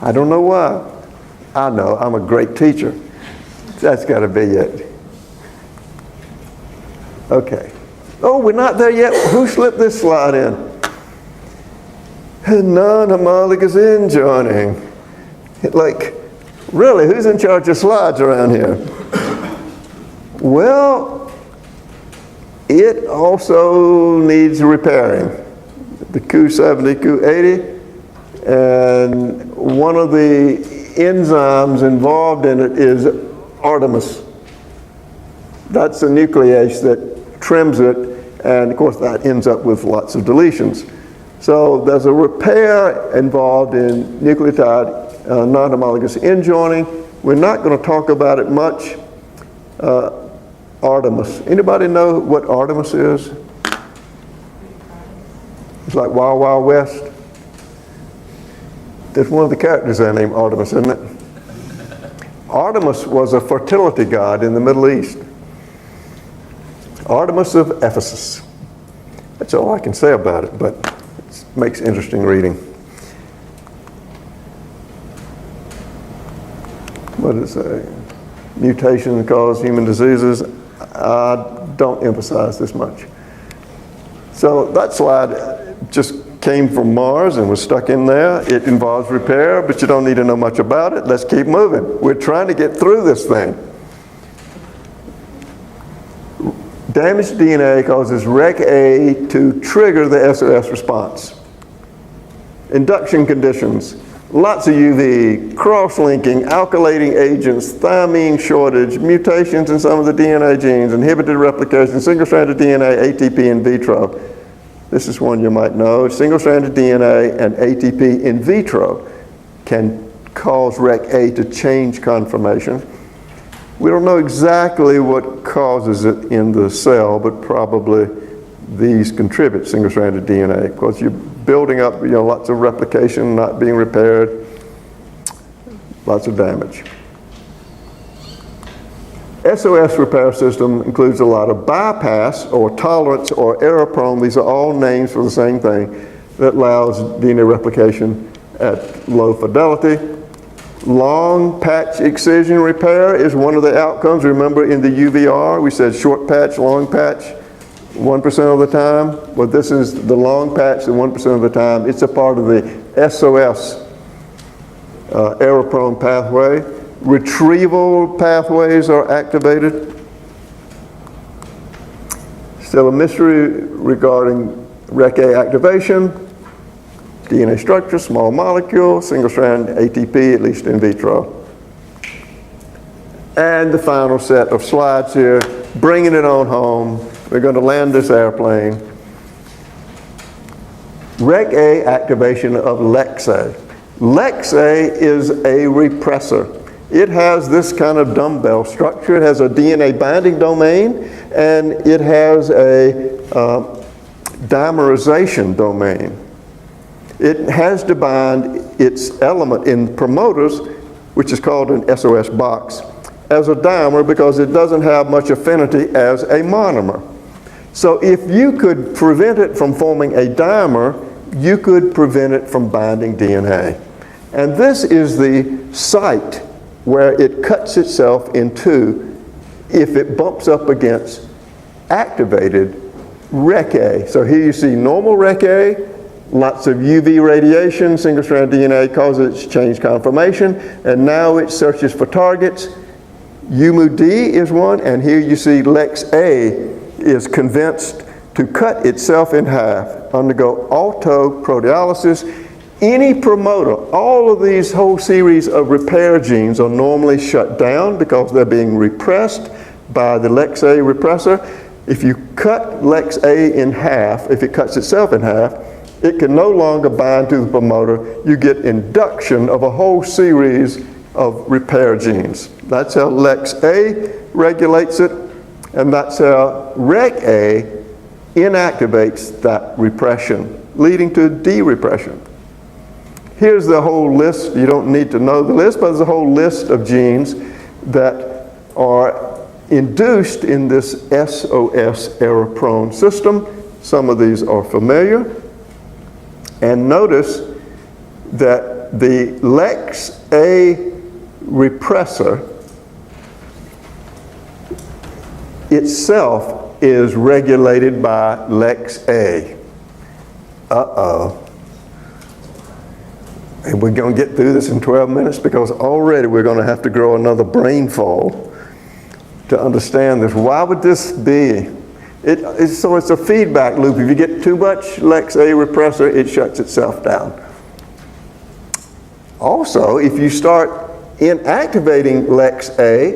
I don't know why. I know, I'm a great teacher. That's got to be it. Okay. Oh, we're not there yet. Who slipped this slide in? Non-homologous end joining. Like, really, who's in charge of slides around here? Well, it also needs repairing. The Q70, Q80, and one of the enzymes involved in it is Artemis. That's a nuclease that trims it, and of course that ends up with lots of deletions. So there's a repair involved in nucleotide non-homologous end joining. We're not going to talk about it much. Artemis. Anybody know what Artemis is? It's like Wild Wild West. There's one of the characters there named Artemis, isn't it? Artemis was a fertility god in the Middle East. Artemis of Ephesus. That's all I can say about it, but it makes interesting reading. what did it say? Mutations cause human diseases. I don't emphasize this much. So that slide just came from Mars and was stuck in there. It involves repair, but you don't need to know much about it. Let's keep moving. We're trying to get through this thing. Damaged DNA causes REC-A to trigger the SOS response. Induction conditions, lots of UV, cross-linking, alkylating agents, thiamine shortage, mutations in some of the DNA genes, inhibited replication, single-stranded DNA, ATP in vitro. This is one you might know. Single-stranded DNA and ATP in vitro can cause REC-A to change conformation. We don't know exactly what causes it in the cell, but probably these contribute, single-stranded DNA, because you're building up, lots of replication, not being repaired, lots of damage. SOS repair system includes a lot of bypass or tolerance or error prone. These are all names for the same thing that allows DNA replication at low fidelity. Long patch excision repair is one of the outcomes. Remember in the UVR, we said short patch, long patch, 1% of the time. Well, this is the long patch, the 1% of the time. It's a part of the SOS error-prone pathway. Retrieval pathways are activated. Still a mystery regarding REC-A activation. DNA structure, small molecule, single-strand ATP, at least in vitro. And the final set of slides here, bringing it on home. We're going to land this airplane. REC-A activation of LEX-A. LEX-A is a repressor. It has this kind of dumbbell structure. It has a DNA binding domain, and it has a dimerization domain. It has to bind its element in promoters, which is called an SOS box, as a dimer because it doesn't have much affinity as a monomer. So if you could prevent it from forming a dimer, you could prevent it from binding DNA. And this is the site where it cuts itself in two if it bumps up against activated REC-A. So here you see normal REC-A, lots of UV radiation, single-strand DNA causes it to change conformation, and now it searches for targets. UMU-D is one, and here you see LEX-A is convinced to cut itself in half, undergo autoproteolysis. Any promoter, all of these whole series of repair genes are normally shut down because they're being repressed by the LEX-A repressor. If you cut LEX-A in half, if it cuts itself in half, it can no longer bind to the promoter. You get induction of a whole series of repair genes. That's how LEX-A regulates it, and that's how REC-A inactivates that repression, leading to de-repression. Here's the whole list. You don't need to know the list, but there's a whole list of genes that are induced in this SOS error-prone system. Some of these are familiar. And notice that the LEX-A repressor itself is regulated by LEX-A. Uh-oh. And we're going to get through this in 12 minutes because already we're going to have to grow another brain fold to understand this. Why would this be? So it's a feedback loop. If you get too much LEX-A repressor, it shuts itself down. Also, if you start inactivating LEX-A,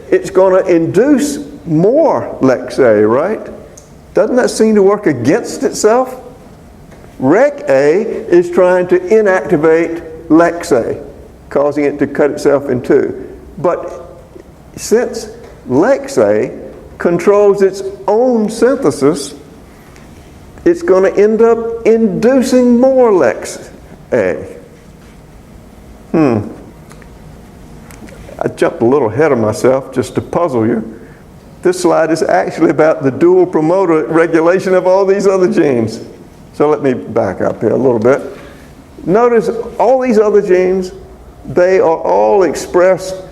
it's going to induce more LEX-A, right? Doesn't that seem to work against itself? REC-A is trying to inactivate LEX-A, causing it to cut itself in two. But since LEX-A controls its own synthesis, it's going to end up inducing more LEX-A. I jumped a little ahead of myself just to puzzle you. This slide is actually about the dual promoter regulation of all these other genes. So let me back up here a little bit. Notice all these other genes, they are all expressed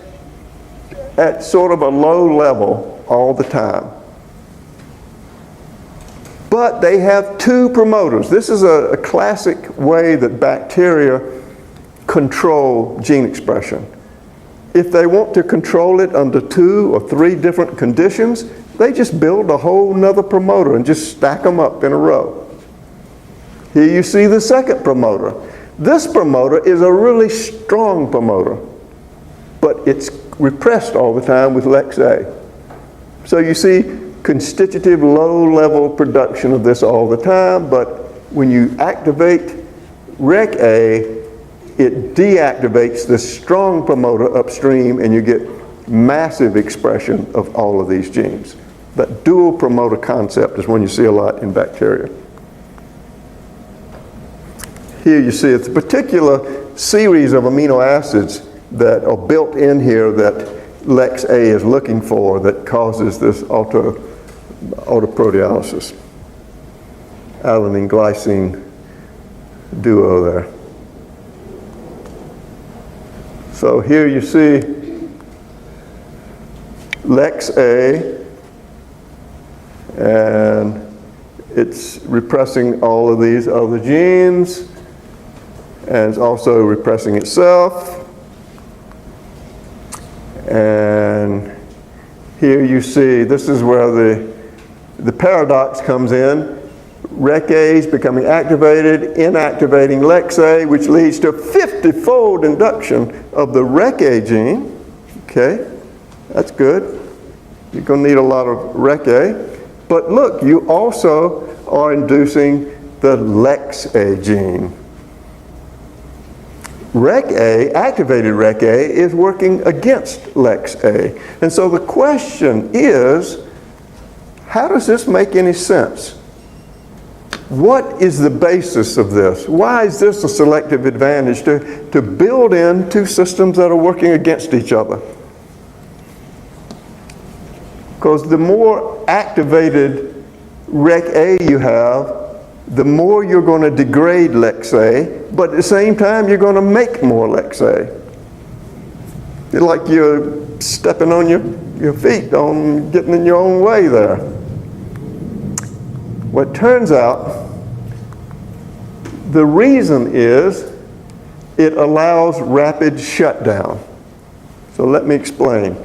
at sort of a low level all the time. But they have two promoters. This is a classic way that bacteria control gene expression. If they want to control it under 2 or 3 different conditions, they just build a whole nother promoter and just stack them up in a row. Here you see the second promoter. This promoter is a really strong promoter, but it's repressed all the time with LEX-A. So you see constitutive low-level production of this all the time, but when you activate REC-A, it deactivates this strong promoter upstream and you get massive expression of all of these genes. That dual promoter concept is one you see a lot in bacteria. Here you see it's a particular series of amino acids that are built in here that LEX-A is looking for that causes this autoproteolysis. Alanine glycine duo there. So here you see LEX-A, and it's repressing all of these other genes, and it's also repressing itself. And here you see, this is where the paradox comes in. REC-A is becoming activated, inactivating LEX-A, which leads to 50-fold induction of the REC-A gene. Okay, that's good. You're going to need a lot of REC-A. But look, you also are inducing the LEX-A gene. REC-A, activated REC-A, is working against LEX-A. And so the question is, how does this make any sense? What is the basis of this? Why is this a selective advantage to build in two systems that are working against each other? Because the more activated REC-A you have, the more you're going to degrade LEX-A, but at the same time you're going to make more LEX-A. It's like you're stepping on your feet, on getting in your own way there. Well, it turns out the reason is it allows rapid shutdown. So let me explain.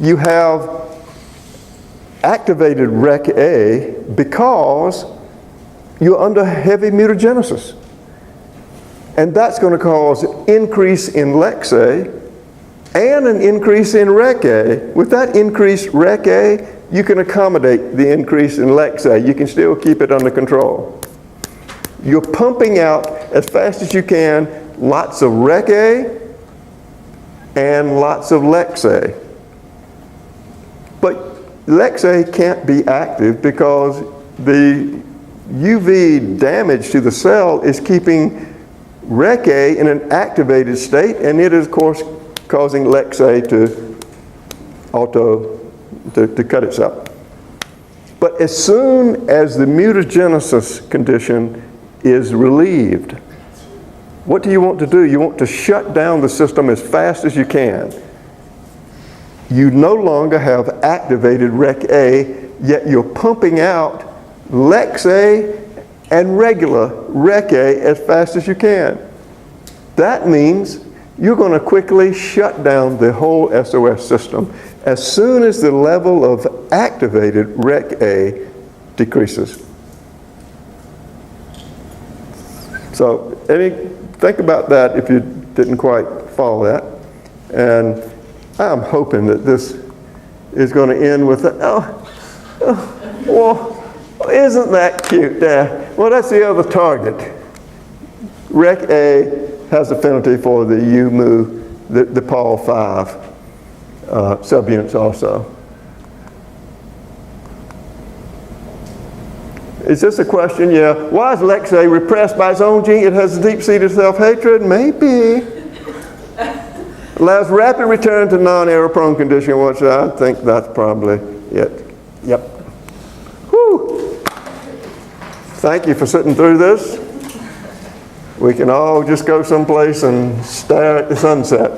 You have activated REC-A because you're under heavy mutagenesis. And that's going to cause increase in LEX-A and an increase in REC-A. With that increased REC-A, you can accommodate the increase in LEX-A. You can still keep it under control. You're pumping out as fast as you can lots of REC-A and lots of LEX-A. But LEX-A can't be active because the UV damage to the cell is keeping REC-A in an activated state, and it is, of course, causing LEX-A to cut itself. But as soon as the mutagenesis condition is relieved, what do you want to do? You want to shut down the system as fast as you can. You no longer have activated REC-A, yet you're pumping out LEX-A and regular REC-A as fast as you can. That means you're going to quickly shut down the whole SOS system as soon as the level of activated REC-A decreases. So think about that if you didn't quite follow that. And I'm hoping that this is going to end with, well, isn't that cute there? Well, that's the other target. REC-A has affinity for the UMU, the Pol5 subunits also. Is this a question? Yeah. Why is LEX-A repressed by its own gene? It has deep-seated self-hatred? Maybe. Allows rapid return to non-error-prone condition, which I think that's probably it. Yep. Whew. Thank you for sitting through this. We can all just go someplace and stare at the sunset.